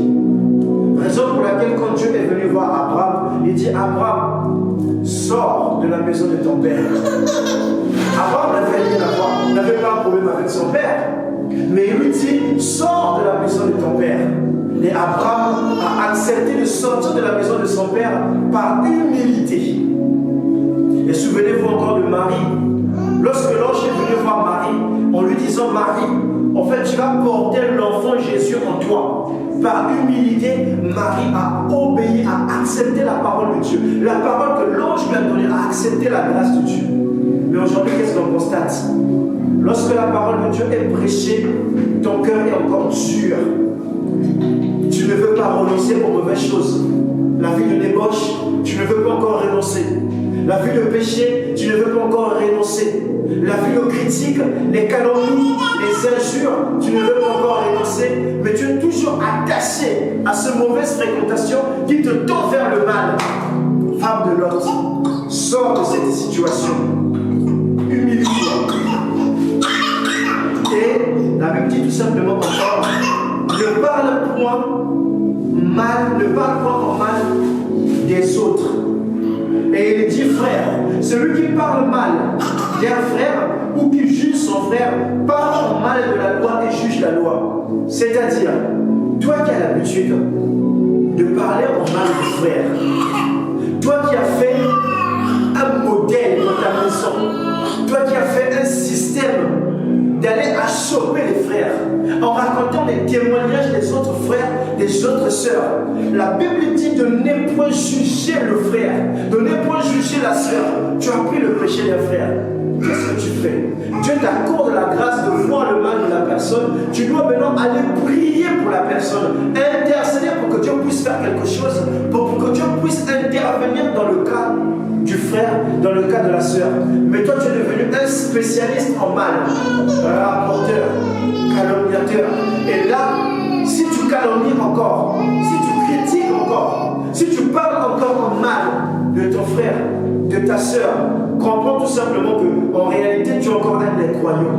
Raison pour laquelle quand Dieu est venu voir Abraham, il dit, Abraham, sors de la maison de ton père. Abraham n'avait pas un problème avec son père, mais il lui dit, sors de la maison de ton père. Et Abraham a accepté de sortir de la maison de son père par humilité. Et souvenez-vous encore de Marie. Lorsque l'ange est venu voir Marie, en lui disant, Marie, En fait, tu vas porter l'enfant Jésus en toi. Par humilité, Marie a obéi, a accepté la parole de Dieu. La parole que l'ange lui a donnée, a accepté la grâce de Dieu. Mais aujourd'hui, qu'est-ce qu'on constate? Lorsque la parole de Dieu est prêchée, ton cœur est encore dur. Tu ne veux pas renoncer aux mauvaises choses. La vie de débauche, tu ne veux pas encore renoncer. La vie de péché, tu ne veux pas encore renoncer. La vie de critique, les calomnies, les injures, tu ne veux pas encore renoncer. Mais tu es toujours attaché à cette mauvaise fréquentation qui te tend vers le mal. Femme de Lot, sors de cette situation. Humilie-toi. Et la Bible dit tout simplement encore, ne parle point en mal des autres. Et il dit, frère, celui qui parle mal d'un frère ou qui juge son frère parle en mal de la loi et juge la loi. C'est-à-dire, toi qui as l'habitude de parler en mal du frère, toi qui as fait un modèle dans ta maison, toi qui as fait un système d'aller achoper les frères en racontant les témoignages des autres frères, des autres sœurs. La Bible dit de ne point juger le frère, de ne point juger la sœur. Tu as pris le péché d'un frère. Qu'est-ce que tu fais? Dieu t'accorde la grâce de voir le mal de la personne. Tu dois maintenant aller prier pour la personne, intercéder pour que Dieu puisse faire quelque chose, pour que Dieu puisse intervenir dans le cas du frère, dans le cas de la sœur. Mais toi, tu es devenu un spécialiste en mal, un rapporteur, calomniateur. Et là, si tu calomnies encore, si tu critiques encore, si tu parles encore en mal de ton frère, de ta sœur, comprends tout simplement qu'en réalité, tu es encore un incroyant.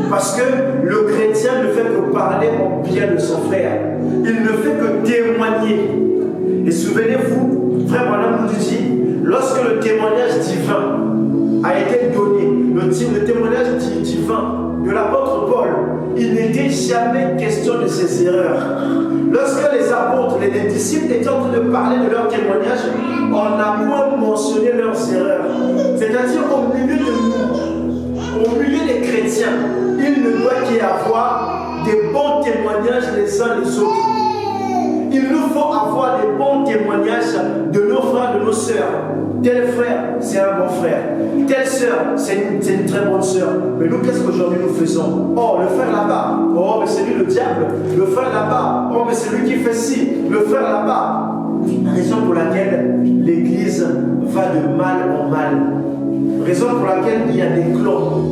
Parce que le chrétien ne fait que parler en bien de son frère. Il ne fait que témoigner. Et souvenez-vous, frère Branham nous dit, lorsque le témoignage divin a été donné, le témoignage divin de l'apôtre Paul, il n'était jamais question de ses erreurs. Lorsque les apôtres, les disciples étaient en train de parler de leur témoignage, on n'a point mentionné leurs erreurs. C'est-à-dire au milieu de nous, au milieu des chrétiens, il ne doit qu'y avoir des bons témoignages les uns les autres. Il nous faut avoir des bons témoignages de nos frères, de nos sœurs. Tel frère, c'est un bon frère. Telle sœur, c'est une très bonne sœur. Mais nous, qu'est-ce qu'aujourd'hui nous faisons? Oh, le frère là-bas. Oh, mais c'est lui le diable. Le frère là-bas. Oh, mais c'est lui qui fait ci. Le frère là-bas. Raison pour laquelle l'Église va de mal en mal. Raison pour laquelle il y a des clans.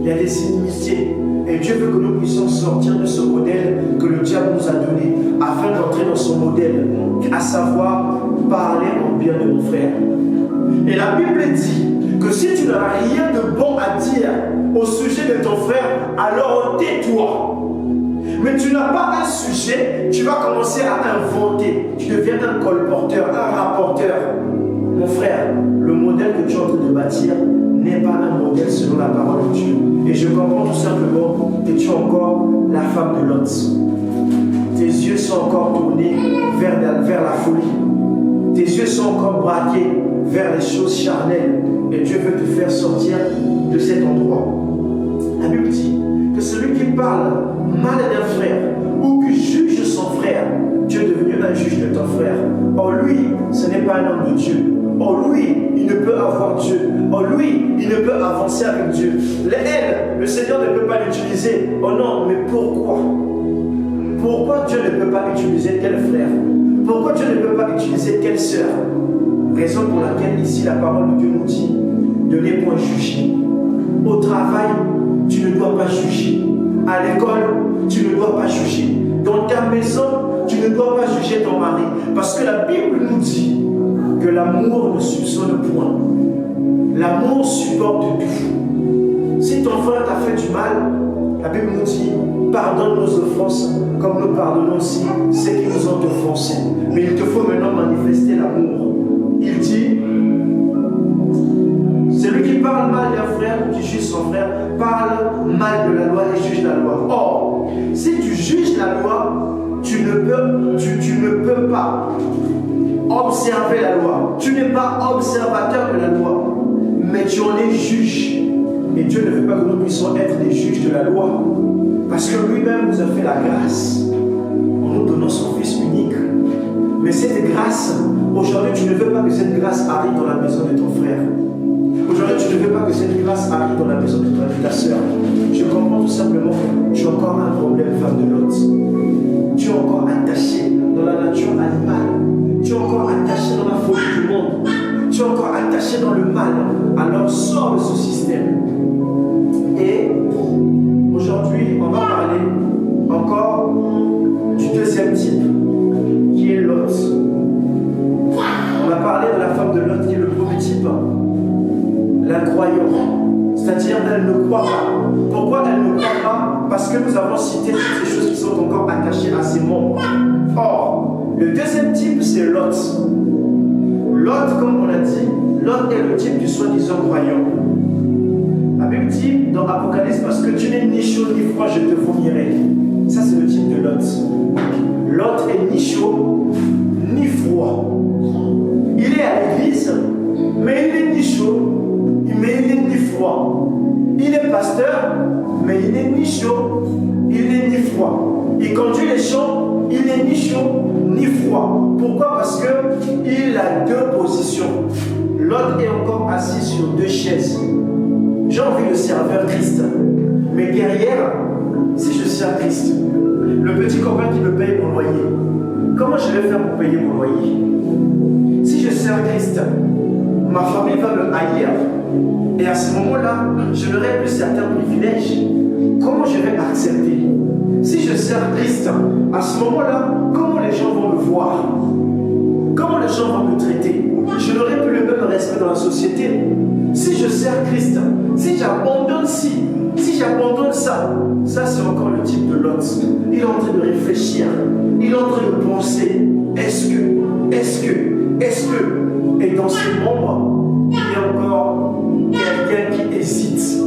Il y a des inimitiés. Et Dieu veut que nous puissions sortir de ce modèle que le diable nous a donné afin d'entrer dans son modèle, à savoir parler en bien de mon frère. Et la Bible dit que si tu n'as rien de bon à dire au sujet de ton frère, alors tais-toi. Mais tu n'as pas un sujet, tu vas commencer à inventer. Tu deviens un colporteur, un rapporteur. Mon frère, le modèle que tu es en train de bâtir n'est pas un modèle selon la parole de Dieu. Et je comprends tout simplement que tu es encore la femme de Lot. Tes yeux sont encore tournés vers la folie. Tes yeux sont encore braqués vers les choses charnelles. Et Dieu veut te faire sortir de cet endroit. La Bible dit que celui qui parle mal d'un frère ou qui juge son frère, tu es devenu un juge de ton frère. Or lui, ce n'est pas un homme de Dieu. Or lui, il ne peut avoir Dieu. Or lui, il ne peut avancer avec Dieu. Elle, le Seigneur ne peut pas l'utiliser. Oh non, mais pourquoi? Pourquoi Dieu ne peut pas utiliser tel frère? Pourquoi Dieu ne peut pas utiliser telle sœur? Raison pour laquelle ici la parole de Dieu nous dit de ne point juger. Au travail, tu ne dois pas juger. À l'école, tu ne dois pas juger. Dans ta maison, tu ne dois pas juger ton mari. Parce que la Bible nous dit que l'amour ne soupçonne point. L'amour supporte tout. Si ton frère t'a fait du mal, la Bible nous dit pardonne nos offenses comme nous pardonnons aussi ceux qui nous ont offensés. Mais il te faut maintenant manifester l'amour. Il dit celui qui parle mal d'un frère ou qui juge son frère parle mal de la loi et juge la loi. Or, si tu juges la loi, tu ne peux pas observer la loi. Tu n'es pas observateur de la loi, mais tu en es juge. Et Dieu ne veut pas que nous puissions être des juges de la loi. Parce que lui-même nous a fait la grâce en nous donnant son Fils unique. Mais cette grâce, aujourd'hui, tu ne veux pas que cette grâce arrive dans la maison de ton frère. Aujourd'hui, tu ne veux pas que cette grâce arrive dans la maison de ta soeur. Je comprends tout simplement que tu as encore un problème, femme de Lot. Tu es encore attaché dans la nature animale. Tu es encore attaché dans la folie du monde. Tu es encore attaché dans le mal. Alors sors de ce système. Et aujourd'hui, on va parler encore du deuxième type, qui est Lot. On a parlé de la femme de Lot, qui est le premier type, l'incroyant. C'est-à-dire qu'elle ne croit pas. Pourquoi elle ne croit pas? Parce que nous avons cité toutes ces choses qui sont encore attachées à ses membres. Or, le deuxième type, c'est Lot. Lot, comme on l'a dit, Lot est le type du soi-disant croyant. La Bible dit dans Apocalypse, parce que tu n'es ni chaud ni froid, je te vomirai. Ça, c'est le type de Lot. Lot est ni chaud ni froid. Il est à l'église, mais il n'est ni chaud, mais il n'est ni froid. Il est pasteur, mais il n'est ni chaud, il n'est ni froid. Il conduit les champs, il n'est ni chaud ni froid. Pourquoi? Parce qu'il a deux positions. Lot est encore assis sur deux chaises. J'ai envie de servir Christ. Mais derrière, si je sers Christ, le petit copain qui me paye mon loyer, comment je vais faire pour payer mon loyer? Si je sers Christ, ma famille va me haïr. Et à ce moment-là, je n'aurai plus certains privilèges. Comment je vais accepter? Si je sers Christ, à ce moment-là, comment les gens vont me voir? Comment les gens vont me traiter? Je n'aurai plus le même respect dans la société. Si je sers Christ, si j'abandonne si j'abandonne ça c'est encore le type de Lot. Il est en train de réfléchir, il est en train de penser, est-ce que, et dans ses membres, il y a encore quelqu'un qui hésite.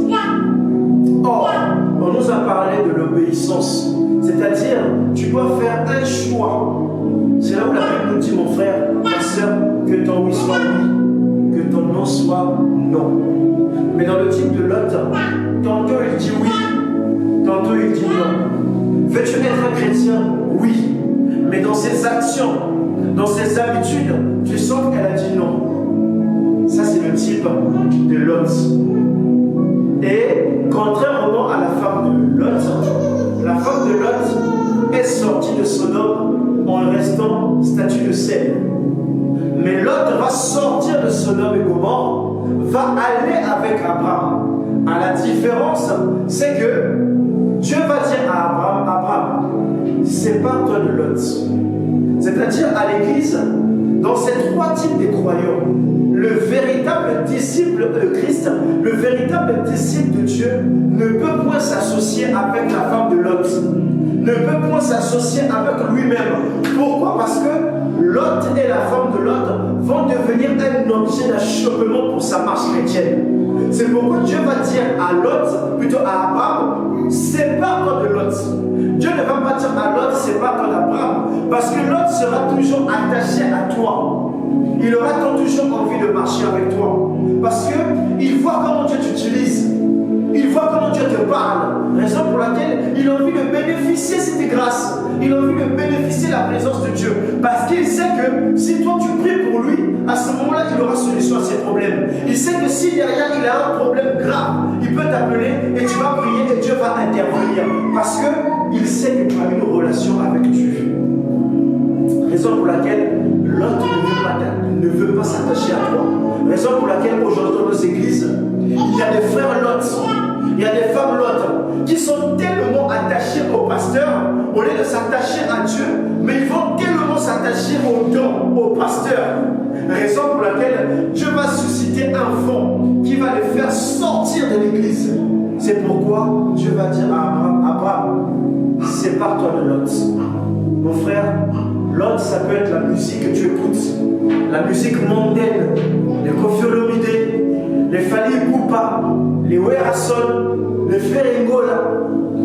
Or, on nous a parlé de l'obéissance, c'est-à-dire, tu dois faire un choix. C'est là où la Bible nous dit, mon frère, ma soeur, que ton oui soit oui, que ton non soit non. Mais dans le type de Lot, tantôt il dit oui, tantôt il dit non. Veux-tu être un chrétien? Oui. Mais dans ses actions, dans ses habitudes, tu sens qu'elle a dit non. Ça, c'est le type de Lot. Et contrairement à la femme de Lot, la femme de Lot est sortie de Sodome en restant statue de sel. Mais Lot va sortir de Sodome et Gomorrhe, va aller avec Abraham. À la différence, c'est que Dieu va dire à Abraham, sépare-toi de Lot. C'est-à-dire à l'église, dans ces trois types de croyants, le véritable disciple de Christ, le véritable disciple de Dieu, ne peut point s'associer avec la femme de Lot, ne peut point s'associer avec lui-même. Pourquoi? Parce que Lot et la femme de Lot vont devenir un objet d'achoppement pour sa marche chrétienne. C'est pourquoi Dieu va dire à Lot, plutôt à Abraham, sépare-toi de Lot. Dieu ne va pas dire à Lot, sépare-toi d'Abraham, parce que Lot sera toujours attaché à toi. Il aura toujours envie de marcher avec toi. Parce qu'il voit comment Dieu t'utilise. Il voit comment Dieu te parle. Raison pour laquelle il a envie de bénéficier de cette grâce. Il a envie de bénéficier de la présence de Dieu. Parce qu'il sait que si toi tu pries pour lui, à ce moment-là, il aura solution à ses problèmes. Il sait que si derrière il a un problème grave, il peut t'appeler et tu vas prier et Dieu va intervenir. Parce qu'il sait que tu as une relation avec Dieu. Raison pour laquelle l'autre ne veut pas s'attacher à toi. Raison pour laquelle aujourd'hui dans nos églises, il y a des frères Lot, il y a des femmes Lot qui sont tellement attachés au pasteur au lieu de s'attacher à Dieu, mais ils vont tellement s'attacher au don, au pasteur. Raison pour laquelle Dieu va susciter un vent qui va les faire sortir de l'église. C'est pourquoi Dieu va dire à Abraham, sépare-toi de Lot. Mon frère, Lot, ça peut être la musique que tu écoutes, la musique mondaine, les Koffi Olomide, les Fally Ipupa, les Werason, les Ferringola,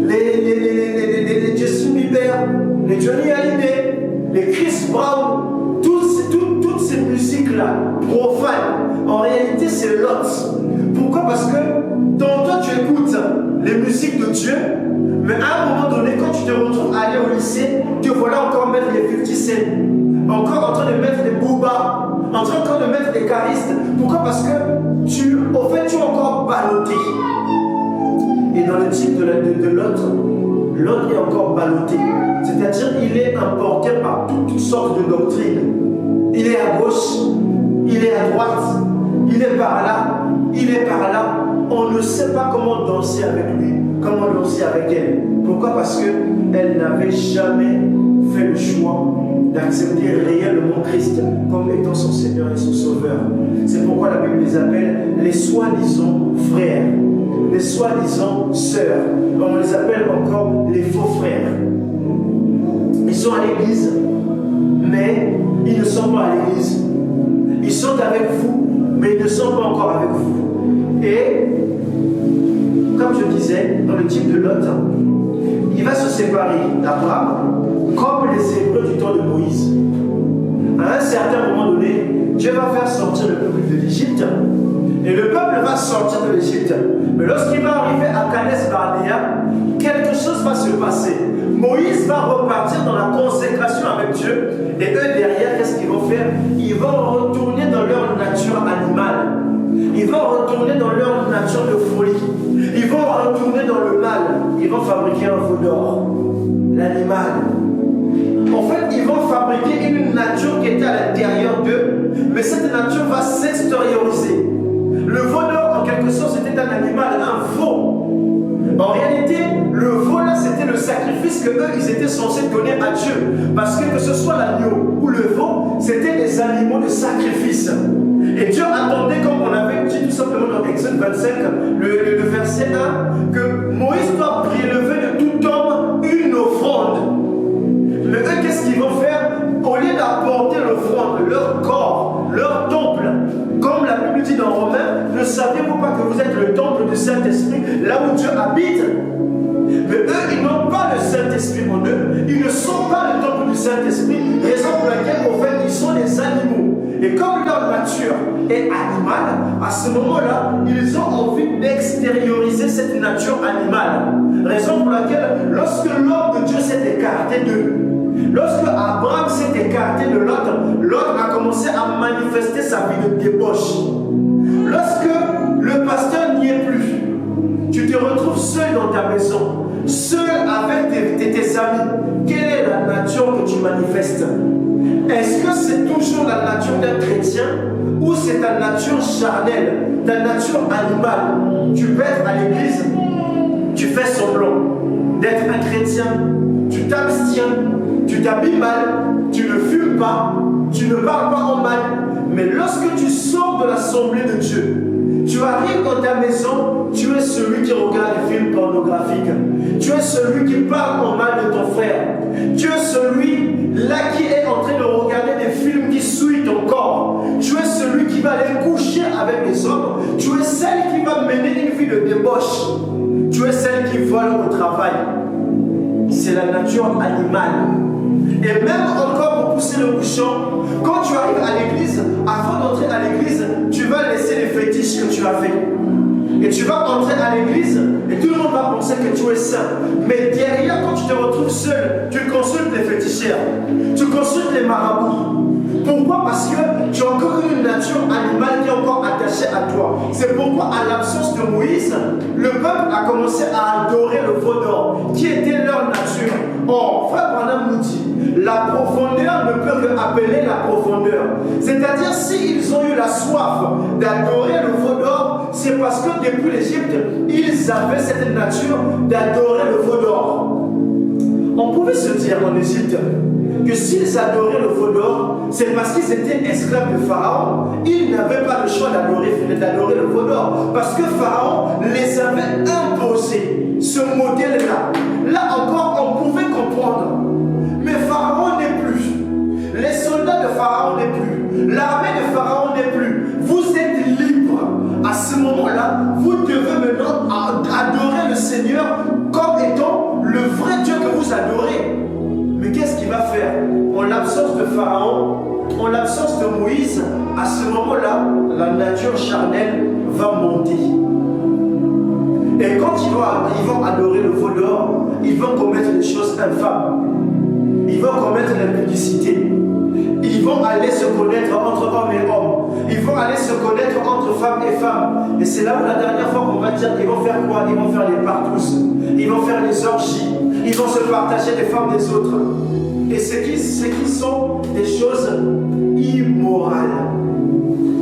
les Justin Bieber, les Johnny Hallyday, les Chris Brown, toutes ces musiques-là, profanes, en réalité c'est Lot. Pourquoi? Parce que tantôt tu écoutes les musiques de Dieu, mais à un moment écariste. Pourquoi? Parce que tu es encore ballotté. Et dans le type de l'autre, l'autre est encore ballotté. C'est-à-dire il est emporté par toutes sortes de doctrines. Il est à gauche, il est à droite, il est par là, il est par là. On ne sait pas comment danser avec lui, comment danser avec elle. Pourquoi? Parce qu'elle n'avait jamais fait le choix d'accepter réellement Christ comme étant son Seigneur et son Sauveur. C'est pourquoi la Bible les appelle les soi-disant frères, les soi-disant sœurs. On les appelle encore les faux frères. Ils sont à l'église, mais ils ne sont pas à l'église. Ils sont avec vous, mais ils ne sont pas encore avec vous. Et, comme je disais, dans le type de Lot, il va se séparer d'Abraham, comme les Hébreux du temps de Moïse. À un certain moment donné, Dieu va faire sortir le peuple de l'Égypte, et le peuple va sortir de l'Égypte. Mais lorsqu'il va arriver à Kades Barnéa, quelque chose va se passer. Moïse va repartir dans la consécration avec Dieu, et eux derrière, qu'est-ce qu'ils vont faire? Ils vont retourner dans leur nature animale. Ils vont retourner dans leur nature de folie. Ils vont retourner dans le mal. Ils vont fabriquer un veau d'or, l'animal. En fait, ils vont fabriquer une nature qui était à l'intérieur d'eux, mais cette nature va s'extérioriser. Le veau d'or, en quelque sorte, c'était un animal, un veau. En réalité, le veau là, c'était le sacrifice que eux, ils étaient censés donner à Dieu. Parce que ce soit l'agneau ou le veau, c'était des animaux de sacrifice. Et Dieu attendait, comme on avait dit tout simplement dans Exode 25, le verset 1, que Moïse doit prélever de tout homme une offrande. Mais eux, qu'est-ce qu'ils vont faire? Au lieu d'apporter l'offrande, leur corps, leur temple, comme la Bible dit dans Romains, ne saviez-vous pas que vous êtes le temple du Saint-Esprit, là où Dieu habite? Mais eux, ils n'ont pas le Saint-Esprit en eux, ils ne sont pas le temple du Saint-Esprit, raison pour laquelle, au fait, ils sont des animaux. Et comme leur nature est animale, à ce moment-là, ils ont envie d'extérioriser cette nature animale. Raison pour laquelle, lorsque l'homme de Dieu s'est écarté d'eux, lorsque Abraham s'est écarté de l'autre, l'autre a commencé à manifester sa vie de débauche. Lorsque le pasteur n'y est plus, tu te retrouves seul dans ta maison, seul avec tes amis. Quelle est la nature que tu manifestes? Est-ce que c'est toujours la nature d'un chrétien ou c'est ta nature charnelle, ta nature animale? Tu peux être à l'église, tu fais semblant d'être un chrétien, tu t'abstiens, tu t'habilles mal, tu ne fumes pas, tu ne parles pas en mal. Mais lorsque tu sors de l'assemblée de Dieu, tu arrives dans ta maison, tu es celui qui regarde des films pornographiques. Tu es celui qui parle en mal de ton frère. Tu es celui-là qui est en train de regarder des films qui souillent ton corps. Tu es celui qui va aller coucher avec les hommes. Tu es celle qui va mener une vie de débauche. Tu es celle qui vole au travail. C'est la nature animale. Et même encore pour pousser le bouchon, quand tu arrives à l'église, avant d'entrer à l'église, tu vas laisser les fétiches que tu as fait. Et tu vas entrer à l'église et tout le monde va penser que tu es saint. Mais derrière, quand tu te retrouves seul, tu consultes les féticheurs, tu consultes les marabouts. Pourquoi? Parce que tu as encore une nature animale qui est encore attachée à toi. C'est pourquoi, à l'absence de Moïse, le peuple a commencé à adorer le veau d'or, qui était leur nature. Or, frère Branham nous dit, la profondeur ne peut que appeler la profondeur. C'est-à-dire, s'ils ont eu la soif d'adorer le veau d'or, c'est parce que depuis l'Égypte, ils avaient cette nature d'adorer le veau d'or. On pouvait se dire en Égypte que s'ils adoraient le veau d'or, c'est parce qu'ils étaient esclaves de Pharaon. Ils n'avaient pas le choix d'adorer le veau d'or, parce que Pharaon les avait imposé ce modèle-là. Là encore, on pouvait comprendre. Mais Pharaon n'est plus. Les soldats de Pharaon n'est plus. L'armée de Pharaon n'est plus. Vous êtes libre. À ce moment-là, vous devez maintenant adorer le Seigneur comme étant le vrai Dieu que vous adorez. Mais qu'est-ce qu'il va faire? En l'absence de Pharaon, en l'absence de Moïse, à ce moment-là, la nature charnelle va monter. Et quand ils vont adorer le veau d'or, ils vont commettre des choses infâmes. Ils vont commettre l'impudicité. Ils vont aller se connaître entre hommes et hommes. Ils vont aller se connaître entre femmes et femmes. Et c'est là où la dernière fois qu'on va dire, ils vont faire quoi? Ils vont faire les partous. Ils vont faire les orgies. Ils vont se partager les femmes des autres. Et ce qui sont des choses immorales.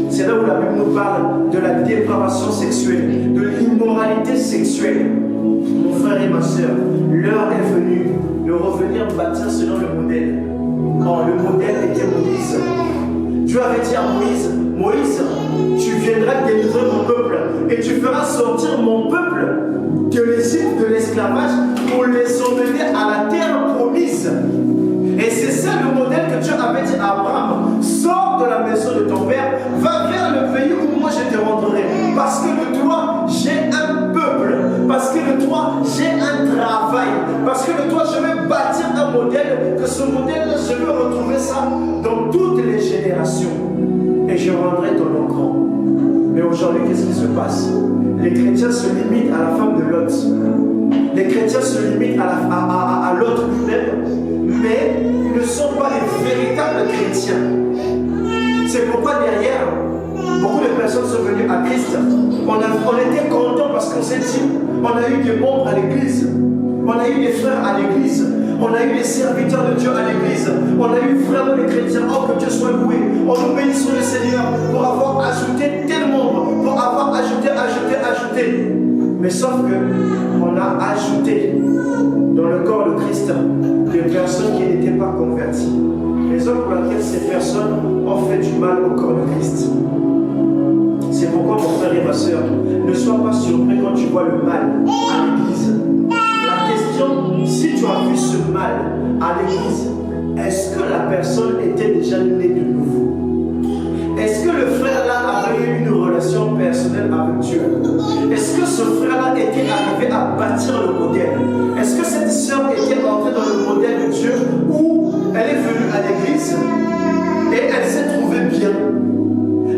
C'est là où la Bible nous parle de la dépravation sexuelle, de l'immoralité sexuelle. Mon frère et ma soeur, l'heure est venue de revenir bâtir selon le modèle. Or, le modèle était Moïse. Dieu avait dit à Moïse, Moïse, tu viendras délivrer mon peuple et tu feras sortir mon peuple de l'Égypte, de l'esclavage, pour les emmener à la terre promise. Et c'est ça le modèle que Dieu avait dit à Abraham. Sors de la maison de ton père, va vers le pays où moi je te rendrai. Parce que de toi, j'ai un peuple. Parce que de toi, j'ai un travail. Parce que de toi, je vais bâtir un modèle. Que ce modèle-là, je vais retrouver ça dans toutes les générations. Et je rendrai ton nom grand. Mais aujourd'hui, qu'est-ce qui se passe? Les chrétiens se limitent à la femme de Lot. Les chrétiens se limitent à l'autre lui-même, mais ils ne sont pas les véritables chrétiens. C'est pourquoi derrière, beaucoup de personnes sont venues à Christ. On était contents parce qu'on s'est dit, on a eu des membres à l'église, on a eu des frères à l'église, on a eu des serviteurs de Dieu à l'église, on a eu vraiment les chrétiens, oh que Dieu soit loué, oh nous bénissons le Seigneur pour avoir ajouté tel membre, pour avoir ajouté. Mais sauf que on a ajouté dans le corps de Christ des personnes qui n'étaient pas converties. Raison pour laquelle ces personnes ont fait du mal au corps de Christ. C'est pourquoi mon frère et ma soeur, ne sois pas surpris quand tu vois le mal à l'église. La question, si tu as vu ce mal à l'église, est-ce que la personne était déjà née de nouveau? Est-ce que le frère-là avait eu une relation personnelle avec Dieu? Est-ce que ce frère-là était arrivé à bâtir le modèle? Est-ce que cette sœur était entrée dans le modèle de Dieu où elle est venue à l'église et elle s'est trouvée bien?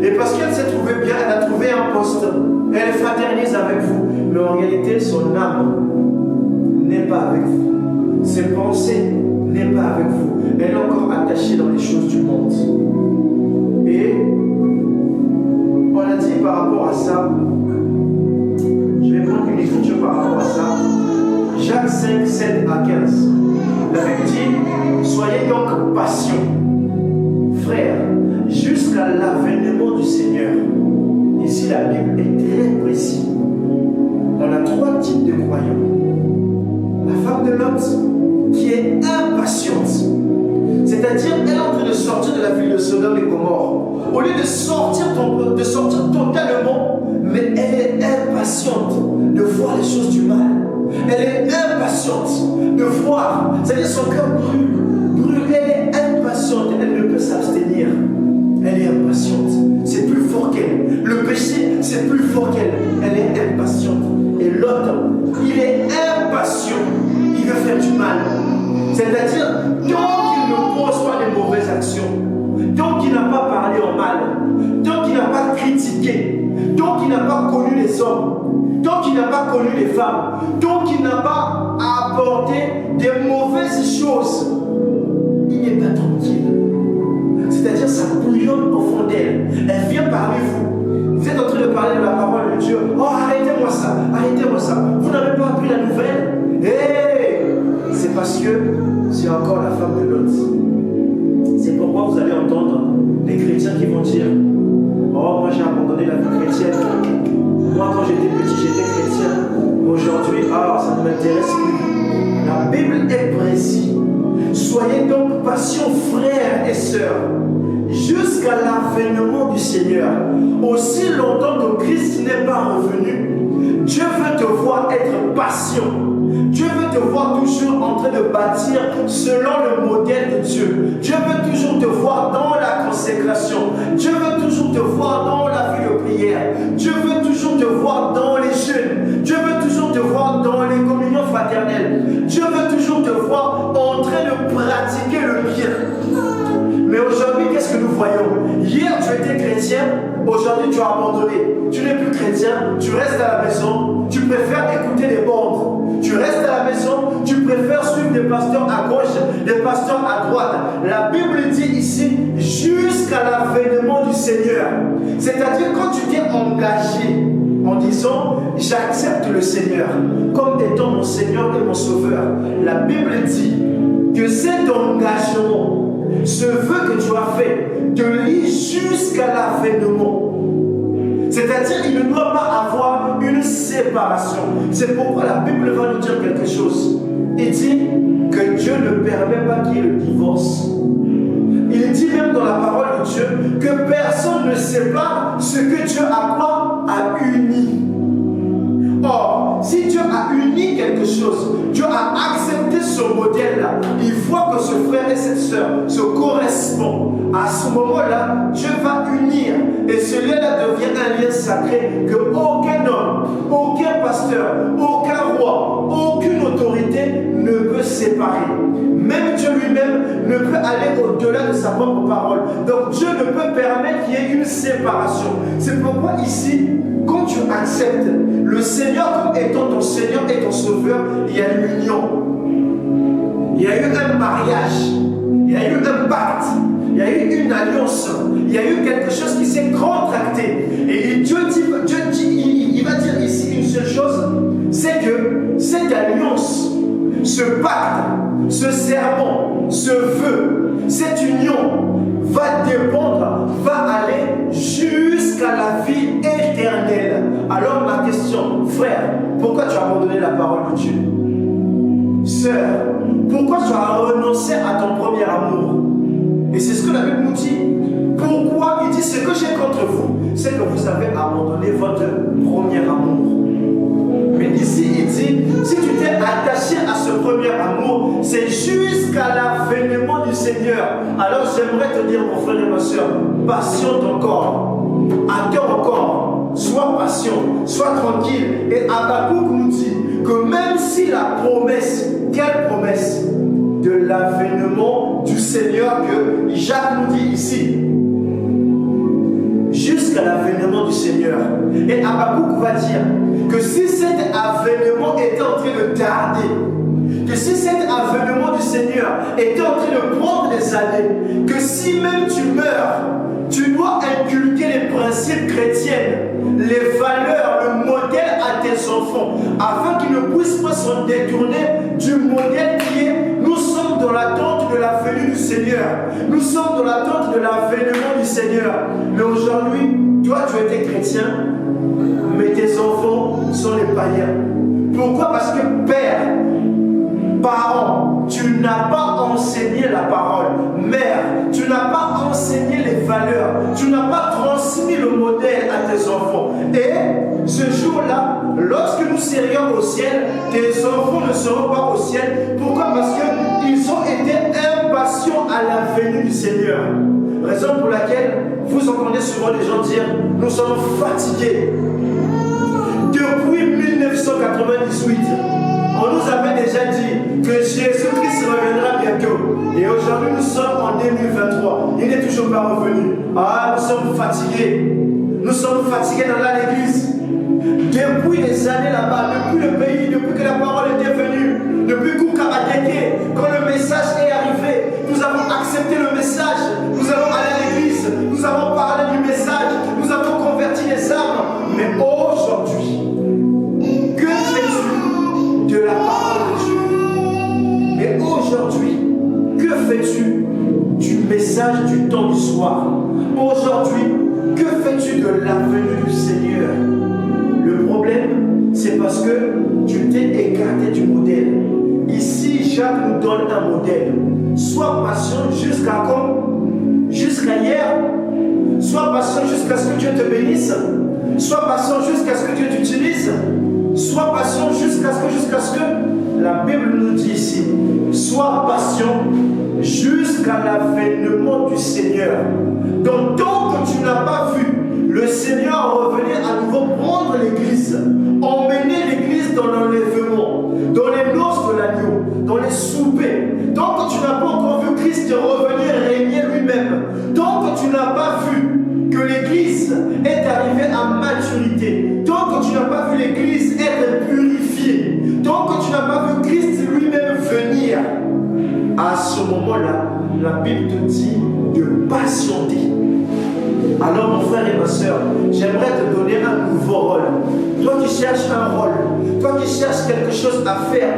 Et parce qu'elle s'est trouvée bien, elle a trouvé un poste. Elle fraternise avec vous. Mais en réalité, son âme n'est pas avec vous. Ses pensées n'est pas avec vous. Elle est encore attachée dans les choses du monde. Et on a dit par rapport à ça, je vais prendre une écriture par rapport à ça. Jacques 5, 7 à 15. La Bible dit, soyez donc patients, frères, jusqu'à l'avènement du Seigneur. Ici, la Bible est très précise. On a 3 types de croyants. La femme de Lot, qui est impatiente. C'est-à-dire, elle est en train de sortir de la ville de Sodome et Gomorrhe. Au lieu de sortir totalement, mais elle est impatiente de voir les choses du mal. Elle est impatiente de voir. C'est-à-dire, son cœur brûle. Elle est impatiente. Elle ne peut s'abstenir. Elle est impatiente. C'est plus fort qu'elle. Le péché, c'est plus fort qu'elle. Elle est impatiente. Et l'autre, il est impatient. Il veut faire du mal. C'est-à-dire, tant qu'il ne pose pas les mauvaises actions, tant qu'il n'a pas parlé en mal, tant qu'il n'a pas critiqué, tant qu'il n'a pas connu les hommes, tant qu'il n'a pas connu les femmes, tant qu'il n'a pas apporté des mauvaises choses, il n'est pas tranquille. C'est-à-dire, ça bouillonne au fond d'elle. Elle vient parmi vous. Vous êtes en train de parler de la parole de Dieu. Oh, arrêtez-moi ça, arrêtez-moi ça. Vous n'avez pas appris la nouvelle? C'est parce que c'est encore la femme de Lot. C'est pourquoi vous allez entendre les chrétiens qui vont dire, oh, moi j'ai abandonné la vie chrétienne. Moi, quand j'étais petit, j'étais chrétien. Aujourd'hui, ça ne m'intéresse plus. La Bible est précise. Soyez donc patients, frères et sœurs, jusqu'à l'avènement du Seigneur. Aussi longtemps que Christ n'est pas revenu, Dieu veut te voir être patient. Dieu veut te voir toujours en train de bâtir selon le modèle de Dieu. Dieu veut toujours te voir dans la consécration. Dieu veut toujours te voir dans la vie de prière. Dieu veut toujours te voir dans les jeûnes. Dieu veut toujours te voir dans les communions fraternelles. Dieu veut toujours te voir en train de pratiquer le bien. Mais aujourd'hui, qu'est-ce que nous voyons? Hier, tu étais chrétien. Aujourd'hui, tu as abandonné. Tu n'es plus chrétien. Tu restes à la maison. Tu préfères écouter les bandes. Tu restes à la maison. Tu préfères suivre des pasteurs à gauche, des pasteurs à droite. La Bible dit ici, jusqu'à l'avènement du Seigneur. C'est-à-dire quand tu t'es engagé en disant j'accepte le Seigneur comme étant mon Seigneur et mon Sauveur. La Bible dit que cet engagement, ce vœu que tu as fait, te lie jusqu'à l'avènement. C'est-à-dire qu'il ne doit pas avoir une séparation. C'est pourquoi la Bible va nous dire quelque chose. Il dit que Dieu ne permet pas qu'il y ait le divorce. Il dit même dans la parole de Dieu que personne ne sépare ce que Dieu a quoi? A uni. Or, si Dieu a uni quelque chose, Dieu a accepté ce modèle-là, il voit que ce frère et cette sœur se correspondent. À ce moment-là, Dieu va unir. Et ce lien-là devient un lien sacré que aucun homme, aucun pasteur, aucun roi, aucune autorité ne peut séparer. Même Dieu lui-même ne peut aller au-delà de sa propre parole. Donc Dieu ne peut permettre qu'il y ait une séparation. C'est pourquoi ici, quand tu acceptes le Seigneur comme étant ton Seigneur et ton Sauveur, il y a une union. Il y a eu un mariage. Il y a eu un pacte. Il y a eu une alliance. Il y a eu quelque chose qui s'est contracté. Et Dieu dit, il va dire ici une seule chose, c'est que cette alliance, ce pacte, ce serment, ce vœu, cette union va dépendre, va aller jusqu'à la vie éternelle. Alors ma question, frère, pourquoi tu as abandonné la parole de Dieu? Sœur, pourquoi tu as renoncé à ton premier amour? Et c'est ce que la Bible nous dit. Pourquoi? Il dit, ce que j'ai contre vous, c'est que vous avez abandonné votre premier amour. Mais ici, il dit, si tu t'es attaché à ce premier amour, c'est jusqu'à l'avènement du Seigneur. Alors j'aimerais te dire, mon frère et ma soeur, patiente encore, attends encore, sois patient, sois tranquille. Et Habakkuk nous dit que même si la promesse, quelle promesse? De l'avènement du Seigneur que Jacques nous dit ici. Jusqu'à l'avènement du Seigneur. Et Habakkuk va dire que si cet avènement était en train de tarder, que si cet avènement du Seigneur était en train de prendre des années, que si même tu meurs, tu dois inculquer les principes chrétiens, les valeurs, le modèle à tes enfants, afin qu'ils ne puissent pas se détourner du modèle qui est nous sommes dans l'attente de la venue du Seigneur. Nous sommes dans l'attente de l'avènement du Seigneur. Mais aujourd'hui, toi tu étais chrétien, mais tes enfants sont les païens. Pourquoi? Parce que père, parent, tu n'as pas enseigné la parole. Mère, tu n'as pas enseigné les valeurs. Tu n'as pas transmis le modèle à tes enfants. Et ce jour-là, lorsque nous serions au ciel, tes enfants ne seront pas au ciel. Pourquoi? Parce qu'ils ont été impatients à la venue du Seigneur. Raison pour laquelle vous entendez souvent les gens dire « Nous sommes fatigués ». Depuis 1998, on nous avait déjà dit que Jésus-Christ reviendra bientôt. Et aujourd'hui, nous sommes en 2023. Il n'est toujours pas revenu. Ah, nous sommes fatigués. Nous sommes fatigués dans l'église. Depuis des années là-bas, depuis le pays, depuis que la parole était venue, depuis Koukabadeke, quand le message est arrivé, nous avons accepté le message. Nous allons aller à l'église. Nous avons parlé du message. Nous avons converti les âmes. Mais aujourd'hui, que fais-tu de la parole de Dieu? Mais aujourd'hui, que fais-tu du message du temps du soir? Aujourd'hui, que fais-tu de la venue du Seigneur? Le problème, c'est parce que tu t'es écarté du modèle. Ici, Jacques nous donne un modèle. Sois patient jusqu'à quand? Jusqu'à hier. Sois patient jusqu'à ce que Dieu te bénisse. Sois patient jusqu'à ce que Dieu t'utilise. Sois patient jusqu'à ce que la Bible nous dit ici. Sois patient jusqu'à l'avènement du Seigneur. Donc tant que tu n'as pas vu le Seigneur revenir à nouveau prendre l'église, emmener l'église dans l'enlèvement, dans les noces de l'agneau, dans les soupers, tant que tu n'as pas encore vu Christ revenir régner lui-même, tant que tu n'as pas vu que l'église est arrivée à maturité, tant que tu n'as pas vu l'église être purifiée, tant que tu n'as pas vu Christ lui-même venir, à ce moment-là, la Bible te dit de patienter. Alors mon frère et ma soeur, j'aimerais te donner un nouveau rôle. Toi qui cherches un rôle, toi qui cherches quelque chose à faire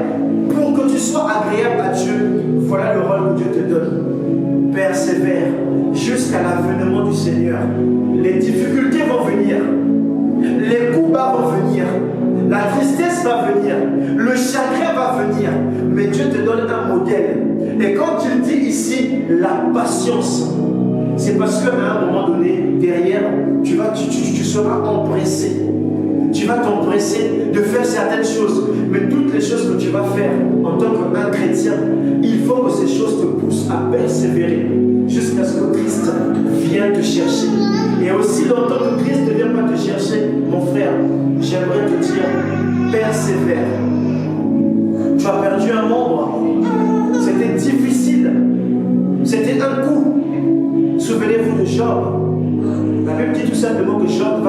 pour que tu sois agréable à Dieu, voilà le rôle que Dieu te donne. Persévère jusqu'à l'avènement du Seigneur. Les difficultés vont venir, les coups bas vont venir, la tristesse va venir, le chagrin va venir, mais Dieu te donne un modèle. Et quand il dit ici la patience, c'est parce qu'à un moment donné, derrière, tu seras empressé. Tu vas t'empresser de faire certaines choses, mais toutes les choses que tu vas faire en tant qu'un chrétien, il faut que ces choses te poussent à persévérer jusqu'à ce que Christ vienne te chercher. Et aussi longtemps que Christ ne vient pas te chercher, mon frère, j'aimerais te dire, persévère. Tu as perdu un membre, c'était difficile, c'était un coup. Souvenez-vous de Job. La Bible dit tout simplement que Job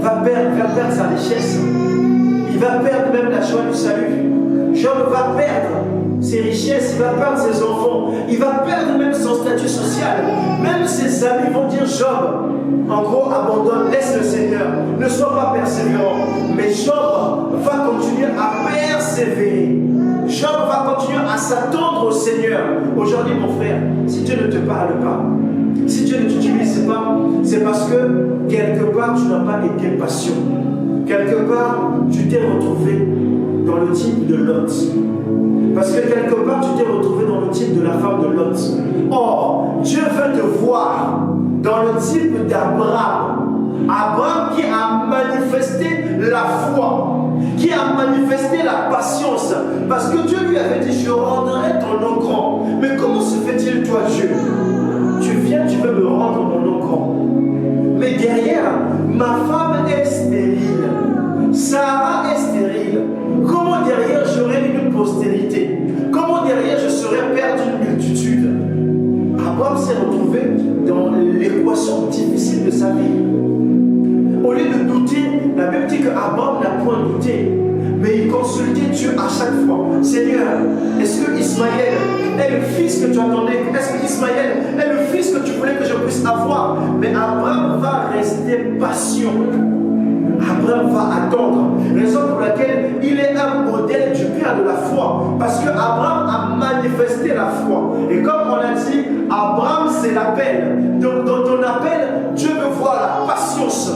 va perdre sa richesse. Il va perdre même la joie du salut. Job va perdre ses richesses, il va perdre ses enfants, il va perdre même son statut social. Même ses amis vont dire Job, en gros, abandonne, laisse le Seigneur, ne sois pas persévérant. Mais Job va continuer à persévérer. Job va continuer à s'attendre au Seigneur. Aujourd'hui, mon frère, si Dieu ne te parle pas, si Dieu ne t'utilise pas, c'est parce que quelque part tu n'as pas été patient. Quelque part tu t'es retrouvé dans le type de Lot. Parce que quelque part tu t'es retrouvé dans le type de la femme de Lot. Or, Dieu veut te voir dans le type d'Abraham. Abraham qui a manifesté la foi, qui a manifesté la patience. Parce que Dieu lui avait dit, je rendrai ton nom grand. Mais comment se fait-il, toi, Dieu? Tu viens, tu veux me rendre mon nom grand. Mais derrière, ma femme est stérile. Sarah est stérile. Comment derrière j'aurai une postérité? Comment derrière je serai père d'une multitude? Abraham s'est retrouvé dans l'équation difficile de sa vie. Au lieu de douter, la Bible dit qu'Abraham n'a point douté, mais il consultait Dieu à chaque fois. Seigneur, est-ce que Ismaël est le fils que tu attendais? Est-ce que Ismaël est le fils que tu voulais que je puisse avoir? Mais Abraham va rester patient. Abraham va attendre. Raison pour laquelle il est un modèle du père de la foi. Parce que Abraham a manifesté la foi. Et comme on a dit, Abraham c'est l'appel. Donc dans ton appel, Dieu veut voir la patience.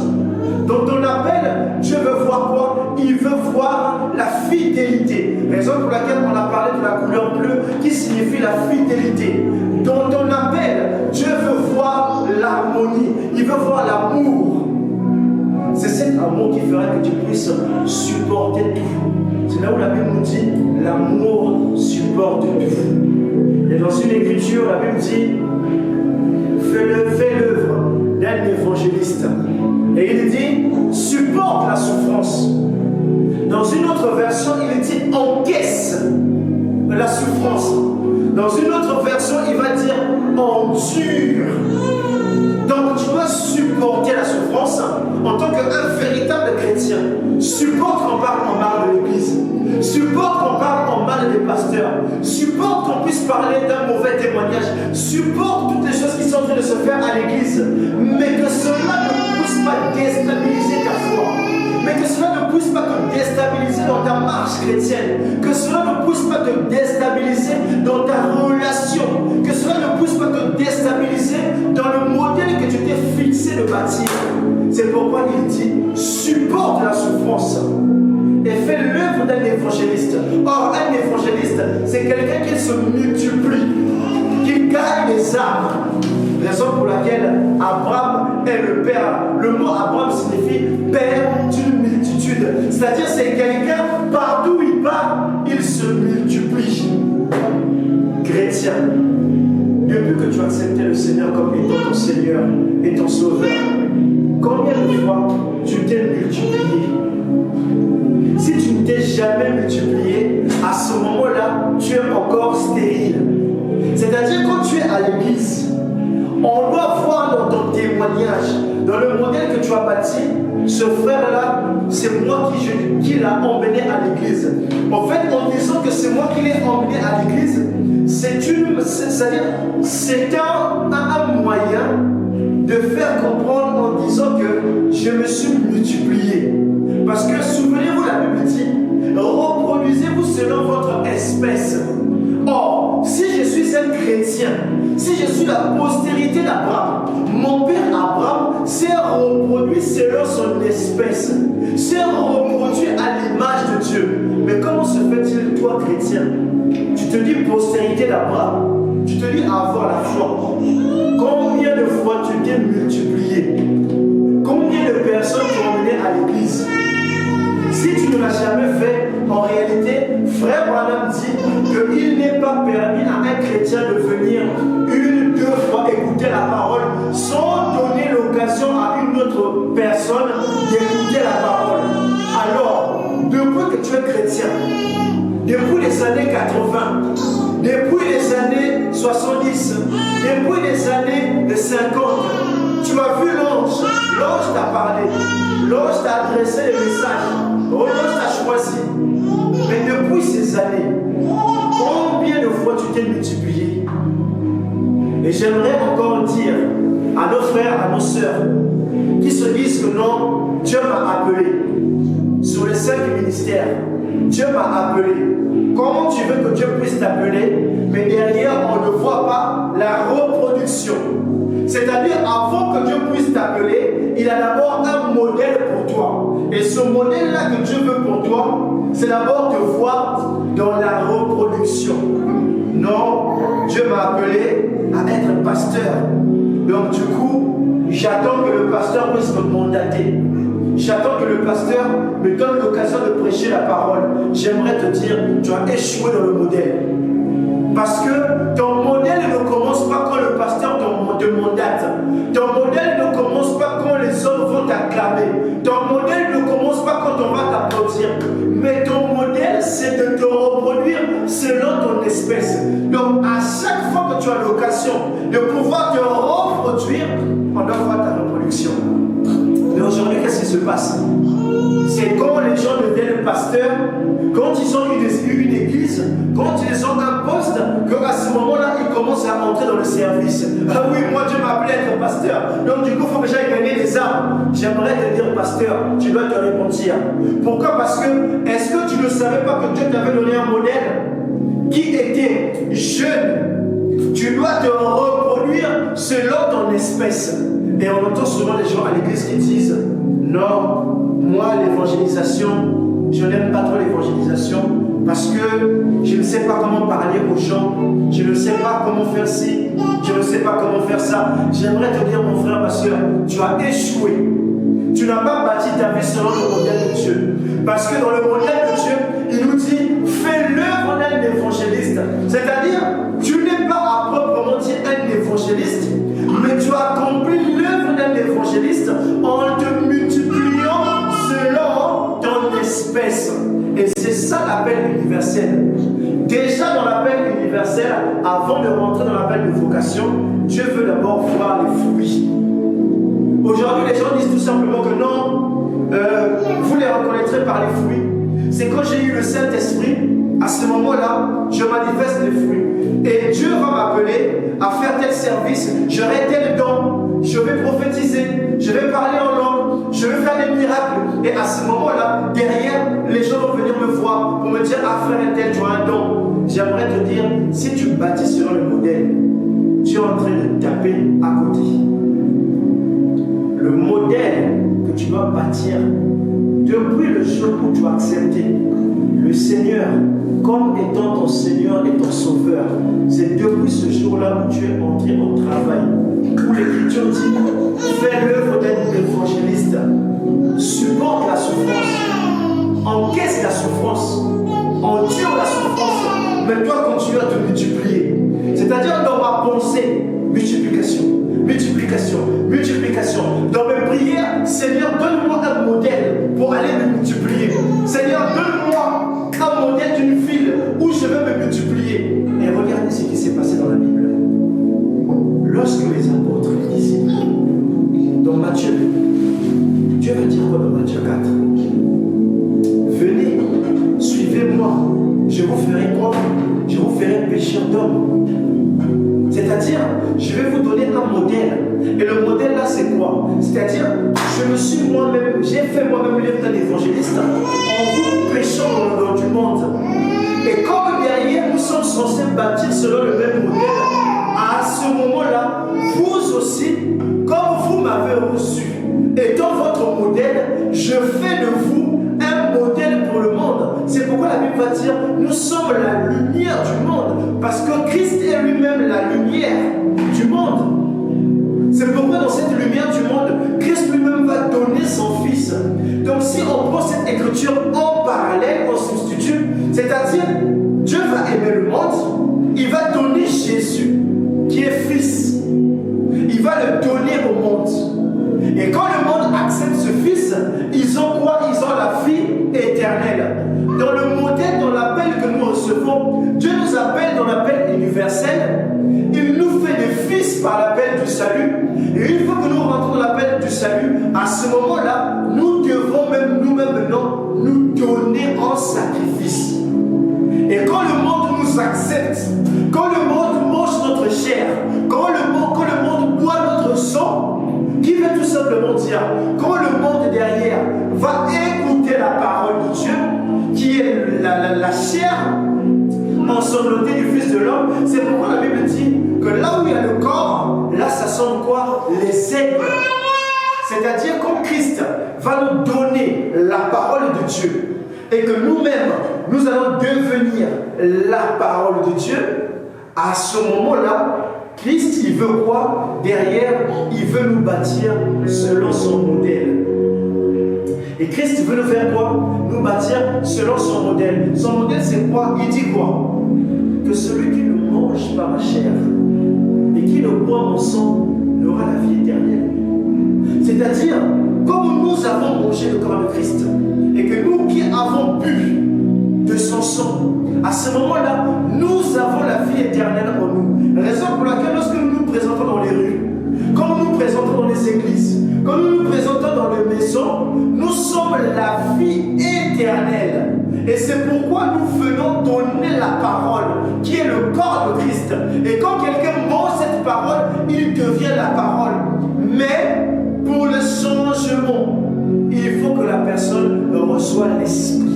Dans ton appel, Dieu veut voir quoi? Il veut voir la fidélité. Raison pour laquelle on a parlé de la couleur bleue qui signifie la fidélité. Dans ton appel, Dieu veut voir l'harmonie. Il veut voir l'amour. C'est cet amour qui fera que tu puisses supporter tout. C'est là où la Bible nous dit l'amour supporte tout. Et dans une écriture, la Bible dit fais l'œuvre d'un évangéliste. Et il dit supporte la souffrance. Dans une autre version, il dit encaisse la souffrance. Dans une autre version, il va dire endure. Donc tu dois supporter la souffrance en tant qu'un véritable chrétien. Supporte qu'on parle en mal de l'église. Supporte qu'on parle en mal des pasteurs. Supporte qu'on puisse parler d'un mauvais témoignage. Supporte toutes les choses qui sont en train de se faire à l'église. Mais que cela ne puisse pas déstabiliser ta foi. Mais que cela ne puisse pas te déstabiliser dans ta marche chrétienne. Que cela ne puisse pas te déstabiliser dans ta relation. Que cela ne puisse pas te déstabiliser dans le modèle que tu t'es fixé de bâtir. C'est pourquoi il dit supporte la souffrance et fais l'œuvre d'un évangéliste. Or, un évangéliste, c'est quelqu'un qui se multiplie, qui gagne les âmes. Raison pour laquelle Abraham est le père. Le mot Abraham signifie père d'une multitude. C'est-à-dire c'est quelqu'un, partout où il part, il se multiplie. Chrétien, depuis que tu as accepté le Seigneur comme étant ton Seigneur et ton Sauveur, combien de fois tu t'es multiplié? Si tu ne t'es jamais multiplié, à ce moment-là, tu es encore stérile. C'est-à-dire quand tu es à l'église, on doit voir dans ton témoignage, dans le modèle que tu as bâti, ce frère-là, c'est moi qui l'a emmené à l'église. En fait, en disant que c'est moi qui l'ai emmené à l'église, c'est un moyen de faire comprendre en disant que je me suis multiplié. Parce que souvenez-vous, la Bible dit, reproduisez-vous selon votre espèce. Or, si je suis un chrétien, si je suis la postérité d'Abraham, mon père Abraham s'est reproduit selon son espèce, s'est reproduit à l'image de Dieu. Mais comment se fait-il, toi chrétien, tu te dis postérité d'Abraham, tu te dis avoir la foi. Combien de fois tu t'es multiplié? Combien de personnes tu as mené à l'église? Si tu ne l'as jamais fait, en réalité, frère Branham dit qu'il n'est pas permis à un chrétien de venir une, deux fois écouter la parole sans donner l'occasion à une autre personne d'écouter la parole. Alors, depuis que tu es chrétien, depuis les années 80, depuis les années 70, depuis les années 50, tu as vu l'ange. L'ange t'a parlé. L'ange t'a adressé les messages. L'ange t'a choisi. Mais depuis ces années, combien de fois tu t'es multiplié? Et j'aimerais encore dire à nos frères, à nos sœurs, qui se disent que non, Dieu m'a appelé. Sur les 5 ministères, Dieu m'a appelé. Comment tu veux que Dieu puisse t'appeler, mais derrière on ne voit pas la reproduction? C'est-à-dire, avant que Dieu puisse t'appeler, il a d'abord un modèle pour toi. Et ce modèle-là que Dieu veut pour toi, c'est d'abord te voir dans la reproduction. Non, Dieu m'a appelé à être pasteur. Donc du coup, j'attends que le pasteur puisse me mandater. J'attends que le pasteur me donne l'occasion de prêcher la parole. J'aimerais te dire, tu as échoué dans le modèle. Parce que ton modèle ne commence pas quand le pasteur te mandate. Ton modèle ne commence pas quand les hommes vont t'acclamer. Ton modèle ne commence pas quand on va t'applaudir. Mais ton modèle, c'est de te reproduire selon ton espèce. Donc, à chaque fois que tu as l'occasion de pouvoir te reproduire, on doit voir ta reproduction. Mais aujourd'hui, qu'est-ce qui se passe? C'est quand les gens deviennent pasteurs, quand ils ont une église, quand ils ont un poste, qu'à ce moment-là, ils commencent à entrer dans le service. Ah oui, moi Dieu m'a appelé à être pasteur. Donc du coup, il faut que j'aille gagner des âmes. J'aimerais te dire, pasteur, tu dois te repentir. Pourquoi? Parce que, est-ce que tu ne savais pas que Dieu t'avait donné un modèle qui était jeune? Tu dois te reproduire selon ton espèce. Et on entend souvent des gens à l'église qui disent, non, moi l'évangélisation, je n'aime pas trop l'évangélisation parce que je ne sais pas comment parler aux gens, je ne sais pas comment faire ci, je ne sais pas comment faire ça. J'aimerais te dire, mon frère, ma soeur, tu as échoué. Tu n'as pas bâti ta vie selon le modèle de Dieu. Parce que dans le modèle de Dieu, il nous dit, fais l'œuvre d'un évangéliste. C'est-à-dire, tu n'es pas à proprement dire un évangéliste, mais tu as accompli l'œuvre d'un évangéliste en te multipliant selon ton espèce. Et c'est ça l'appel universel. Déjà dans l'appel universel, avant de rentrer dans l'appel de vocation, Dieu veut d'abord voir les fruits. Aujourd'hui, les gens disent tout simplement que non, vous les reconnaîtrez par les fruits. C'est quand j'ai eu le Saint-Esprit, à ce moment-là, je manifeste les fruits. Et Dieu va m'appeler à faire tel service, j'aurai tel don, je vais prophétiser, je vais parler en langue, je vais faire des miracles. Et à ce moment-là, derrière, les gens vont venir me voir pour me dire, ah frère tel, tu as un don. J'aimerais te dire, si tu bâtis sur le modèle, tu es en train de taper à côté. Le modèle que tu dois bâtir depuis le jour où tu as accepté le Seigneur comme étant ton Seigneur et ton Sauveur, c'est depuis ce jour-là où tu es entré au travail, où l'Écriture dit, fais l'œuvre d'un évangéliste, supporte la souffrance, encaisse la souffrance, endure la souffrance, mais toi continue à te multiplier. C'est-à-dire dans ma pensée, multiplication. Multiplication, multiplication. Dans mes prières, Seigneur, donne-moi un modèle pour aller me multiplier. Seigneur, donne-moi un modèle d'une ville où je vais me multiplier. Et regardez ce qui s'est passé dans la Bible. Lorsque les apôtres, les disciples, dans Matthieu, Dieu va dire quoi dans Matthieu 4? Venez, suivez-moi, je vous ferai quoi? Je vous ferai pécheur d'hommes. C'est-à-dire, je vais vous donner un modèle. Et le modèle là quoi? C'est-à-dire, j'ai fait moi-même l'œuvre d'un évangéliste en vous prêchant dans du monde. Et comme derrière, nous sommes censés bâtir selon le même modèle, à ce moment-là, vous aussi, comme vous m'avez reçu, étant votre modèle, je fais de vous un modèle pour le monde. C'est pourquoi la Bible va dire, nous sommes la lumière du monde, parce que Christ est lui-même la lumière du monde. C'est pourquoi dans cette lumière du monde, Christ lui-même va donner son Fils. Donc si on prend cette écriture en parallèle, en substitut, c'est-à-dire Dieu va aimer le monde, il va donner Jésus, qui est Fils. Il va le donner au monde. Et quand le monde accepte ce Fils, ils ont quoi? Ils ont la vie éternelle. Dans le modèle, dans l'appel que nous recevons, Dieu nous appelle dans l'appel universel. Il nous fait des fils par l'appel du salut. Et une fois que nous rentrons dans l'appel du salut, à ce moment-là, nous devons même nous-mêmes maintenant nous donner en sacrifice. Et quand le monde nous accepte, quand le monde mange notre chair, quand le monde boit notre sang, qui veut tout simplement dire, quand le monde derrière va écouter la parole de Dieu, qui est la chair ensanglantée du Fils de l'homme, c'est pourquoi la Bible dit que là où il y a le corps, là ça sonne quoi? Les aigles. C'est-à-dire quand Christ va nous donner la parole de Dieu et que nous-mêmes, nous allons devenir la parole de Dieu, à ce moment-là, Christ, il veut quoi? Derrière, il veut nous bâtir selon son modèle. Et Christ veut nous faire quoi? Nous bâtir selon son modèle. Son modèle, c'est quoi? Il dit quoi? Que celui qui ne mange pas ma chair et qui ne boit mon sang aura la vie éternelle. C'est-à-dire, comme nous avons mangé le corps de Christ et que nous qui avons bu de son sang, à ce moment-là, nous avons la vie éternelle en nous. Raison pour laquelle lorsque nous nous présentons dans les rues, quand nous nous présentons dans les églises, quand nous nous présentons dans les maisons, nous sommes la vie éternelle. Et c'est pourquoi nous venons donner la parole, qui est le corps de Christ. Et quand quelqu'un mange cette parole, il devient la parole. Mais pour le changement, il faut que la personne reçoit l'esprit.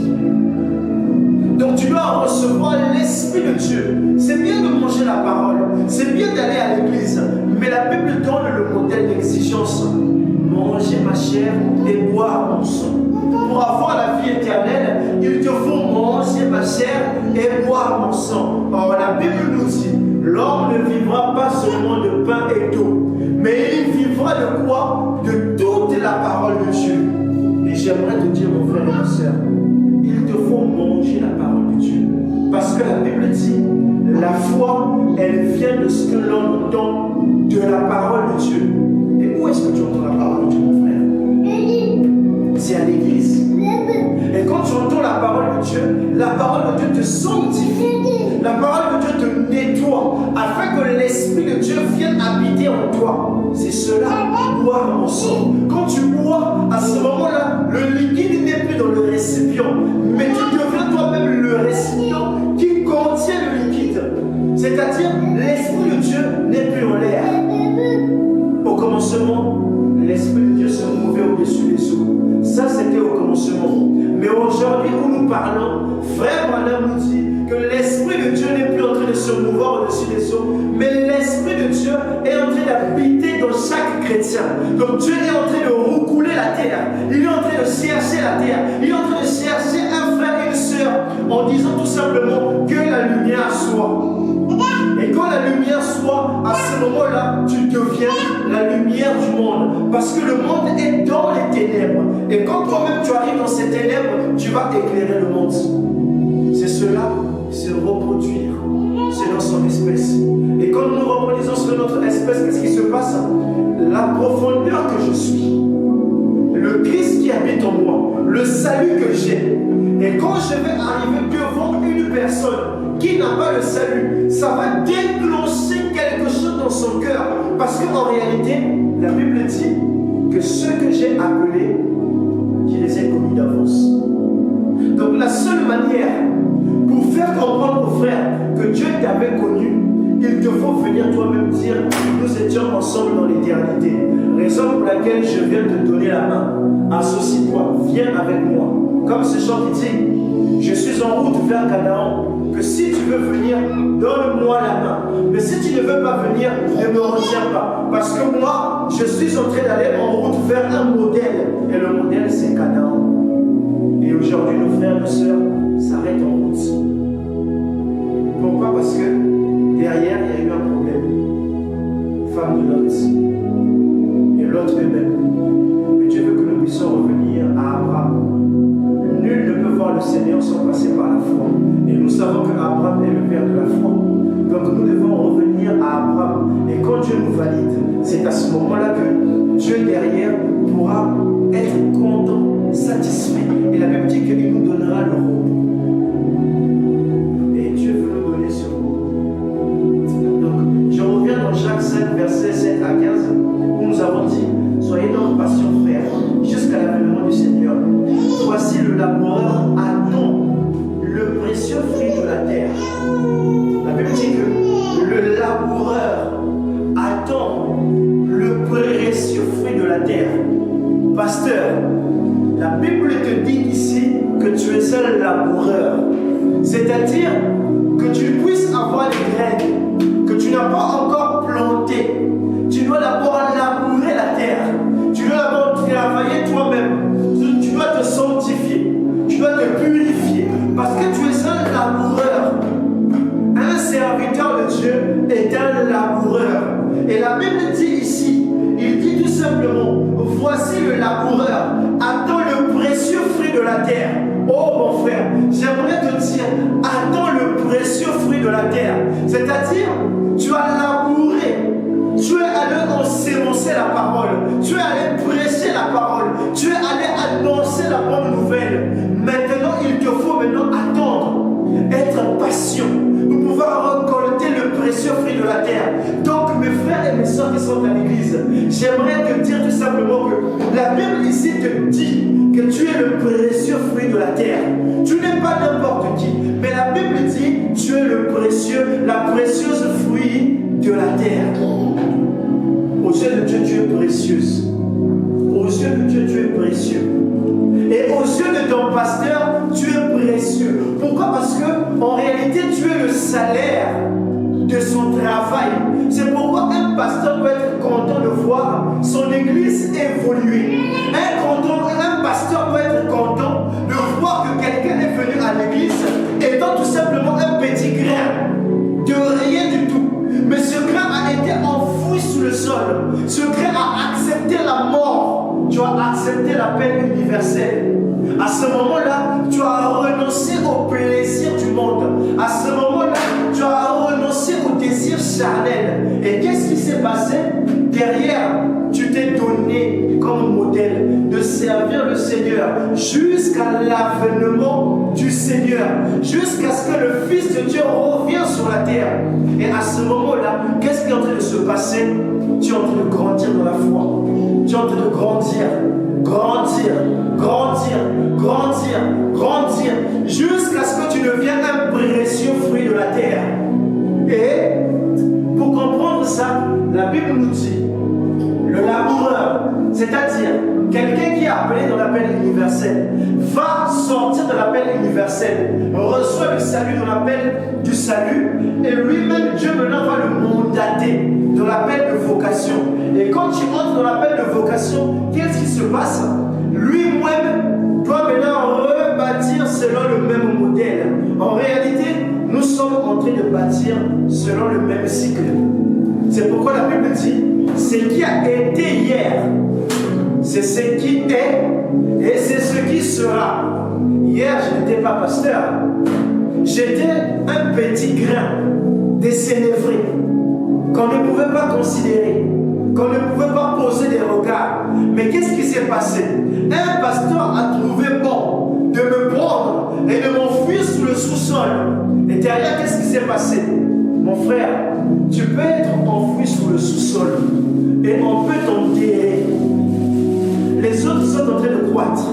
Donc tu dois recevoir l'Esprit de Dieu. C'est bien de manger la parole, c'est bien d'aller à l'église, mais la Bible donne le modèle d'exigence. Manger ma chair et boire mon sang. Pour avoir la vie éternelle, il te faut manger ma chair et boire mon sang. Or la Bible nous dit, l'homme ne vivra pas seulement de pain et d'eau, mais il vivra de quoi? De toute la parole de Dieu. Et j'aimerais te dire, mon frère et ma soeur, il te faut manger la parole de Dieu. Parce que la Bible dit, la foi, elle vient de ce que l'on entend de la parole de Dieu. Et où est-ce que tu entends la parole de Dieu, mon frère? C'est à l'église. Et quand tu entends la parole de Dieu, la parole de Dieu te sanctifie. La parole de Dieu te nettoie, afin que l'Esprit de Dieu vienne habiter en toi. C'est cela, boire mon sang. Quand tu bois, à ce moment-là, le liquide n'est plus dans le récipient, mais tu deviens toi-même le récipient qui contient le liquide. C'est-à-dire, l'Esprit de Dieu n'est plus en l'air. Au commencement, l'Esprit de Dieu se mouvait au-dessus des eaux. Ça, c'était au commencement. Mais aujourd'hui, où nous parlons, frère Branham nous dit que l'Esprit de Dieu n'est plus en train de se mouvoir au-dessus des eaux, mais l'Esprit de Dieu est en train d'habiter dans chaque chrétien. Donc Dieu est en train de roucouler la terre. Il est en train de chercher la terre. Il est en train de chercher un frère et une sœur en disant tout simplement que la lumière soit. Et quand la lumière soit, à ce moment-là, tu deviens la lumière du monde. Parce que le monde est dans les ténèbres. Et quand toi-même tu arrives dans ces ténèbres, tu vas éclairer le monde. C'est cela, c'est reproduire selon son espèce. Et quand nous reproduisons selon notre espèce, qu'est-ce qui se passe? La profondeur que je suis, le Christ qui habite en moi, le salut que j'ai. Et quand je vais arriver devant une personne qui n'a pas le salut, ça va déclencher quelque chose dans son cœur. Parce qu'en réalité, la Bible dit que ceux que j'ai appelés, je les ai connus d'avance. Donc la seule manière pour faire comprendre aux frères que Dieu t'avait connu, il te faut venir toi-même dire nous étions ensemble dans l'éternité. Raison pour laquelle je viens te donner la main. Associe-toi, viens avec moi. Comme ce chant qui dit, je suis en route vers Canaan, que si tu veux venir, donne-moi la main. Mais si tu ne veux pas venir, ne me retiens pas. Parce que moi, je suis en train d'aller en route vers un modèle. Et le modèle, c'est Canaan. Et aujourd'hui, nos frères et nos sœurs s'arrêtent en route. Pourquoi? Parce que derrière, il y a eu un problème. Femme de Lot. Et Lot eux-mêmes. Mais Dieu veut que nous puissions revenir à Abraham. Nul ne peut voir le Seigneur sans passer par la foi. Et nous savons que Abraham est le père de la foi. Donc nous devons revenir à Abraham. Et quand Dieu nous valide, c'est à ce moment-là que Dieu derrière pourra être content, satisfait. Et la Bible dit qu'il nous donnera le repos. Et Dieu veut nous donner ce repos. Donc je reviens dans Jacques 7, versets 7 à 15, où nous avons dit, soyez donc patients, frères, jusqu'à l'avènement du Seigneur. Voici le laboureur attend le précieux fruit de la terre. La Bible dit que le laboureur attend le précieux fruit de la terre. Pasteur, la Bible te dit ici que tu es un laboureur. C'est-à-dire que tu puisses avoir des graines que tu n'as pas encore plantées. Tu dois d'abord labourer la terre. Tu dois d'abord travailler toi-même. Tu dois te sanctifier. Tu dois te purifier. Parce que tu es un laboureur. Un serviteur de Dieu est un laboureur. Et la Bible dit ici, il dit tout simplement, voici le laboureur, attends le précieux fruit de la terre. Oh mon frère, j'aimerais te dire, attends le précieux fruit de la terre. C'est-à-dire, tu as labouré. Tu es allé ensemencer la parole. Tu es allé prêcher la parole. Tu es allé annoncer la bonne nouvelle. Maintenant, il te faut attendre, être patient pour pouvoir récolter le précieux fruit de la terre. Donc, mes frères et mes soeurs qui sont à l'église, j'aimerais te dire tout simplement que la Bible ici te dit que tu es le précieux fruit de la terre. Tu n'es pas n'importe qui, mais la Bible dit tu es le précieux, la précieuse fruit de la terre. Aux yeux de Dieu, tu es précieuse. Aux yeux de Dieu, tu es précieux. Et aux yeux de ton pasteur, tu es précieux. Pourquoi? Parce que en réalité, tu es le salaire de son travail. C'est pourquoi un pasteur peut être content de voir son église évoluer. Un pasteur peut être content de voir que quelqu'un est venu à l'église étant tout simplement un petit grain de rien du tout. Mais ce grain a été enfoui sous le sol. Ce grain a accepté la mort. Tu as accepté la peine universelle. À ce moment-là, tu as renoncé au plaisir du monde. À ce moment-là, tu as renoncé au désir charnel. Et qu'est-ce qui s'est passé? Derrière, tu t'es donné comme modèle de servir le Seigneur jusqu'à l'avènement du Seigneur, jusqu'à ce que le Fils de Dieu revienne sur la terre. Et à ce moment-là, qu'est-ce qui est en train de se passer? Tu es en train de grandir dans la foi. Tu es en train de grandir, grandir, grandir, grandir, grandir, jusqu'à ce que tu deviennes un précieux fruit de la terre. Et pour comprendre ça, la Bible nous dit, le laboureur, c'est-à-dire quelqu'un qui est appelé dans l'appel universel, va sortir de l'appel universel, reçoit le salut dans l'appel du salut, et lui-même, Dieu maintenant va le mandater dans l'appel de vocation. Et quand tu entres dans l'appel de vocation, qu'est-ce qui se passe? Lui-même doit maintenant rebâtir selon le même modèle. En réalité, nous sommes en train de bâtir selon le même cycle. C'est pourquoi la Bible dit, ce qui a été hier, c'est ce qui est et c'est ce qui sera. Hier, je n'étais pas pasteur. J'étais un petit grain décénévré qu'on ne pouvait pas considérer, qu'on ne pouvait pas poser des regards. Mais qu'est-ce qui s'est passé? Un pasteur a trouvé bon de me prendre et de m'enfuir sous le sous-sol. Et derrière, qu'est-ce qui s'est passé? Mon frère, tu peux être enfoui sous le sous-sol et on peut t'enterrer. Les autres sont en train de croître,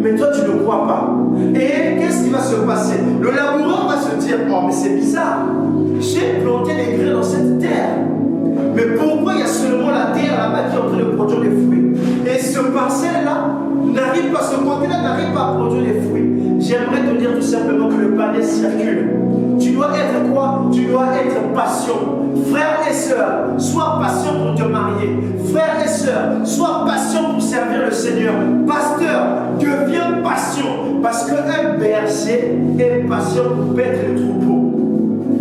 mais toi tu ne crois pas. Et qu'est-ce qui va se passer? Le laboureur va se dire, oh mais c'est bizarre, j'ai planté les grains dans cette terre, mais pourquoi il y a seulement la terre là-bas qui est en train de produire des fruits. Et ce parcelle-là n'arrive pas, ce côté-là n'arrive pas à produire des fruits. J'aimerais te dire tout simplement que le panier circule. Tu dois être quoi? Tu dois être patient. Frères et sœurs, sois patient pour te marier. Frères et sœurs, sois patient pour servir le Seigneur. Pasteur, deviens patient. Parce qu'un berger est patient pour paître le troupeau.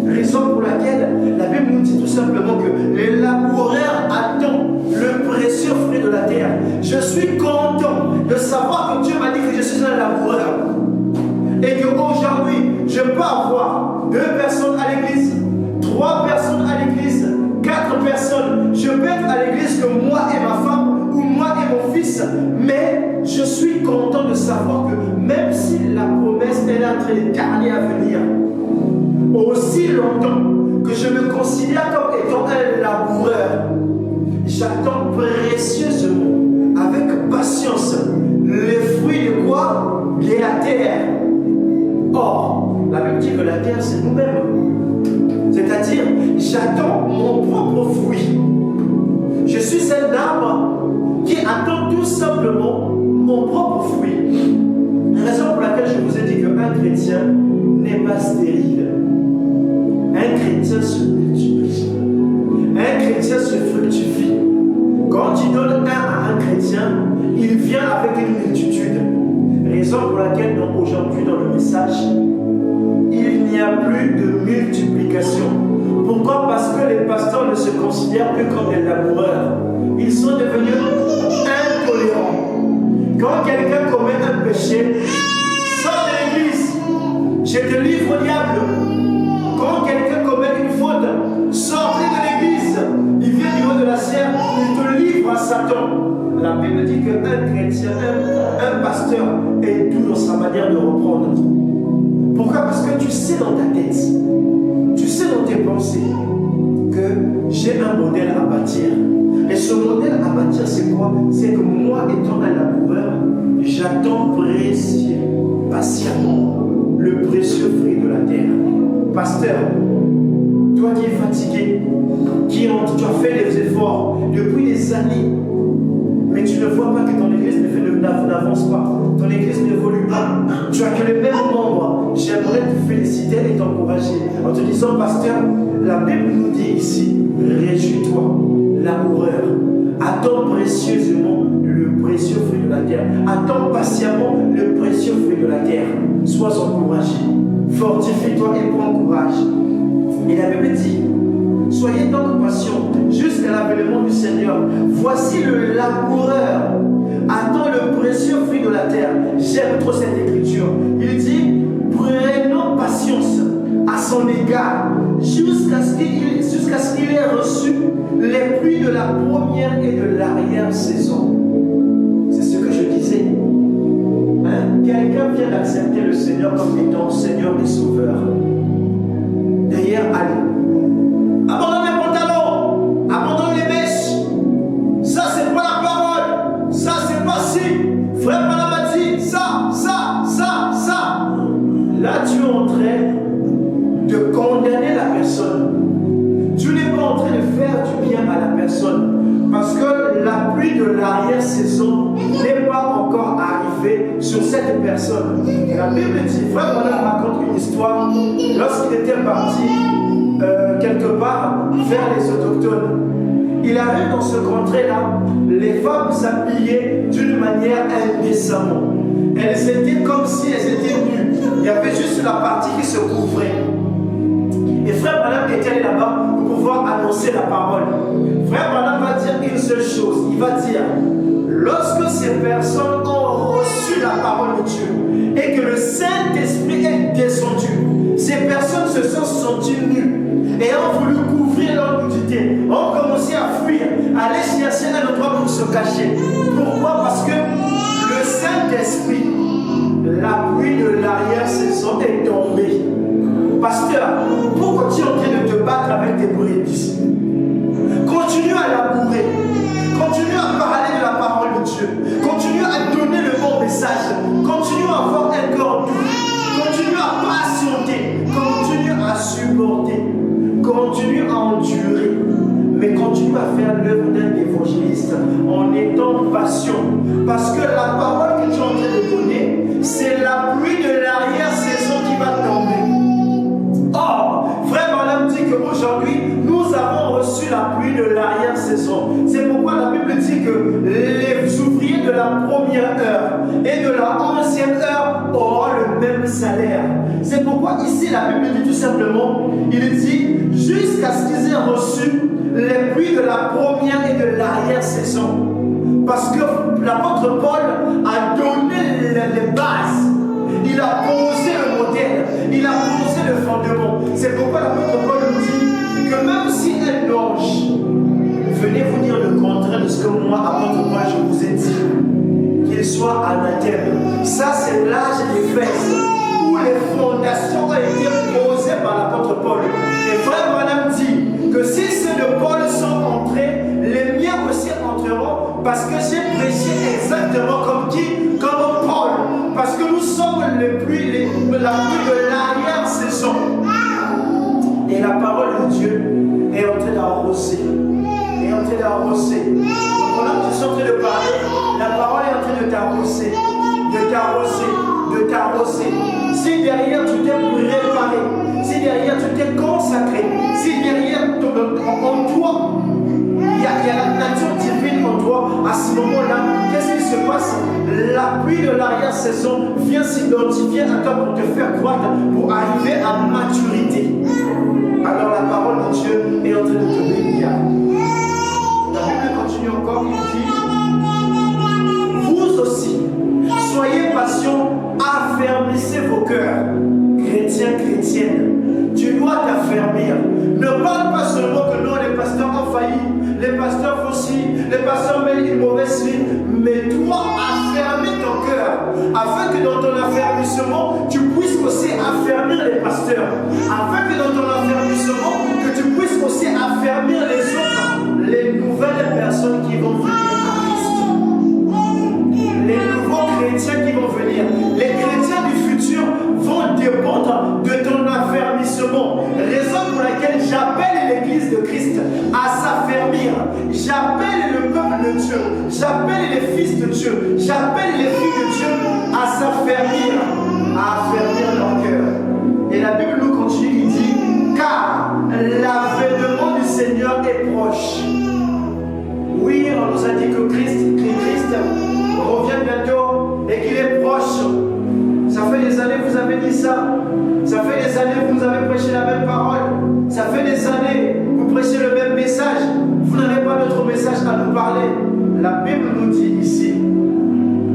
Raison pour laquelle la Bible nous dit tout simplement que les laboureurs attendent le précieux fruit de la terre. Je suis content de savoir que Dieu m'a dit que je suis un laboureur. Et qu'aujourd'hui, je peux avoir 2 personnes à l'église, 3 personnes à l'église, 4 personnes. Je peux être à l'église que moi et ma femme, ou moi et mon fils, mais je suis content de savoir que même si la promesse est en train de tarder à venir, aussi longtemps que je me considère comme étant un laboureur, j'attends précieusement, avec patience, les fruits de quoi? De la terre. Or, la Bible dit que la terre, c'est nous-mêmes. C'est-à-dire, j'attends mon propre fruit. Je suis un arbre qui attend tout simplement mon propre fruit. Raison pour laquelle je vous ai dit qu'un chrétien n'est pas stérile. Un chrétien se multiplie. Un chrétien se fructifie. Quand tu donnes un à un chrétien, il vient avec une multitude. Raison pour laquelle aujourd'hui dans le message, il n'y a plus de multiplication. Pourquoi? Parce que les pasteurs ne se considèrent plus comme des laboureurs. Ils sont devenus intolérants. Quand quelqu'un commet un péché, sors de l'église, je te livre au diable. Quand quelqu'un commet une faute, sortez de l'église, il vient du haut de la serre, il te livre à Satan. La Bible dit qu'un chrétien, un pasteur est doux dans sa manière de reprendre. Pourquoi? Parce que tu sais dans ta tête, tu sais dans tes pensées que j'ai un modèle à bâtir. Et ce modèle à bâtir, c'est quoi? C'est que moi, étant un laboureur, j'attends patiemment le précieux fruit de la terre. Pasteur, toi qui es fatigué, tu as fait des efforts depuis des années, mais tu ne vois pas que ton église n'avance pas, ton église n'évolue pas, tu as que les mêmes membres. J'aimerais te féliciter et t'encourager en te disant, pasteur, la Bible nous dit ici, réjouis-toi, laboureur, attends précieusement le précieux fruit de la terre, attends patiemment le précieux fruit de la terre. Sois encouragé, fortifie-toi et prends courage. Et la Bible dit, soyez donc patients jusqu'à l'avènement du Seigneur. Voici le laboureur attend le précieux fruit de la terre. J'aime trop cette écriture. Il dit, prenons patience à son égard jusqu'à ce qu'il ait reçu les pluies de la première et de l'arrière-saison. C'est ce que je disais. Quelqu'un vient d'accepter le Seigneur comme étant Seigneur et Sauveur. D'ailleurs, allez, abandonne les pantalons, abandonne les mèches. Ça, c'est pas la parole. Ça, c'est pas si. Frère Madame a dit ça. Là, tu es en train de condamner la personne. Tu n'es pas en train de faire du bien à la personne. Parce que la pluie de l'arrière-saison n'est pas encore arrivée sur cette personne. La Bible dit, frère Madame raconte une histoire lorsqu'il était parti quelque part vers les autochtones. Il arrive dans ce contrée-là, les femmes s'habillaient d'une manière indécemment. Elles étaient comme si elles étaient nues. Il y avait juste la partie qui se couvrait. Et frère Branham est allé là-bas pour pouvoir annoncer la parole. Frère Branham va dire une seule chose. Il va dire, lorsque ces personnes ont reçu la parole de Dieu et que le Saint-Esprit est descendu, ces personnes se sont senties nues et ont voulu couvrir leur nudité, ont commencé à fuir, à aller chercher un endroit pour se cacher. Pourquoi? Parce que le Saint-Esprit, la pluie de l'arrière-saison est tombée. Pasteur, pourquoi tu es en train de te battre avec tes brebis? Continue à labourer, continue à parler de la parole de Dieu, continue à donner le bon message, continue à avoir un cœur doux, continue à patienter, continue à supporter, continue à endurer, mais continue à faire l'œuvre d'un évangéliste. Parce que la parole que tu es en train de donner, c'est la pluie de l'arrière-saison qui va tomber. Or, frère Branham dit qu'aujourd'hui, nous avons reçu la pluie de l'arrière-saison. C'est pourquoi la Bible dit que les ouvriers de la première heure et de la 11e heure auront le même salaire. C'est pourquoi ici la Bible dit tout simplement, il dit jusqu'à ce qu'ils aient reçu les pluies de la première et de l'arrière-saison. Parce que l'apôtre Paul a donné les bases. Il a posé le modèle. Il a posé le fondement. C'est pourquoi l'apôtre Paul nous dit que même si un ange venez vous dire le contraire de ce que moi, apôtre Paul, je vous ai dit, qu'il soit anathème. Ça, c'est l'âge d'Éphèse, où les fondations ont été posées par l'apôtre Paul. Et frère Branham dit que si ceux de Paul sont entrés, les miens aussi entreront, parce que j'ai prêché exactement comme qui? Comme Paul. Parce que nous sommes la pluie de l'arrière-saison. Et la parole de Dieu est en train d'arroser. Est en train d'arroser. Donc pendant que tu es en train de parler, la parole est en train de t'arroser. De t'arroser. De t'arroser. Si derrière tu t'es préparé, si derrière tu t'es consacré, si derrière en toi, il y a la nature divine en toi, à ce moment-là, qu'est-ce qui se passe? La pluie de l'arrière-saison vient s'identifier à toi pour te faire croître, pour arriver à maturité. Alors la parole de Dieu est en train de te bénir. La Bible continue encore, il dit, vous aussi, soyez patients, affermissez vos cœurs. Chrétiens, chrétiennes, tu dois t'affermir. Ne parle pas seulement que non, les pasteurs ont failli, les pasteurs font ci, les pasteurs mènent une mauvaise vie, mais toi, affermis ton cœur, afin que dans ton affermissement, tu puisses aussi affermir les pasteurs, afin que dans ton affermissement, que tu puisses aussi affermir les autres, les nouvelles personnes qui vont venir à Christ, les nouveaux chrétiens qui vont venir, les chrétiens du futur vont dépendre de ton affermissement. Raison pour laquelle j'appelle l'église de Christ à s'affermir. J'appelle le peuple de Dieu, j'appelle les fils de Dieu, j'appelle les filles de Dieu à s'affermir, à affermir leur cœur. Et la Bible nous continue, il dit, car l'avènement du Seigneur est proche. Oui, on nous a dit que Christ revient bientôt et qu'il est proche. Ça fait des années que vous avez dit ça. Ça fait des années que vous avez prêché la même parole. Ça fait des années que vous prêchez le même message. Vous n'avez pas d'autre message à nous parler. La Bible nous dit ici,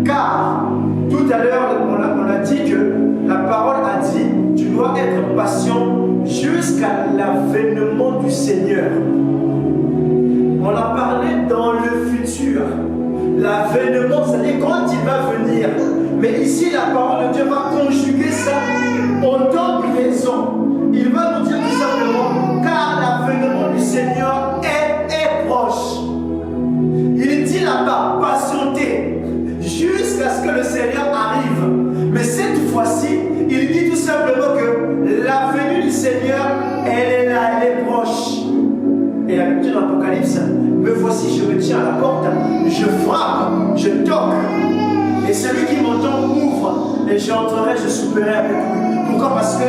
car tout à l'heure on a dit que la parole a dit, tu dois être patient jusqu'à l'avènement du Seigneur. On a parlé dans le futur. L'avènement, c'est-à-dire quand il va venir. Mais ici, la parole de Dieu va conjuguer ça au temps présent. Il va nous dire tout simplement, car l'avènement du Seigneur est proche. Il dit là-bas, patientez jusqu'à ce que le Seigneur arrive. Mais cette fois-ci, il dit tout simplement que la venue du Seigneur, elle est là, elle est proche. Et la Bible de l'Apocalypse, me voici, je me tiens à la porte, je frappe, je toque. Et celui qui m'entend ouvre, et j'entrerai, je souperai avec lui. Pourquoi? Parce que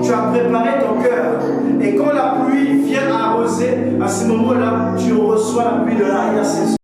tu as préparé ton cœur. Et quand la pluie vient arroser, à ce moment-là, tu reçois la pluie de l'arrière-saison.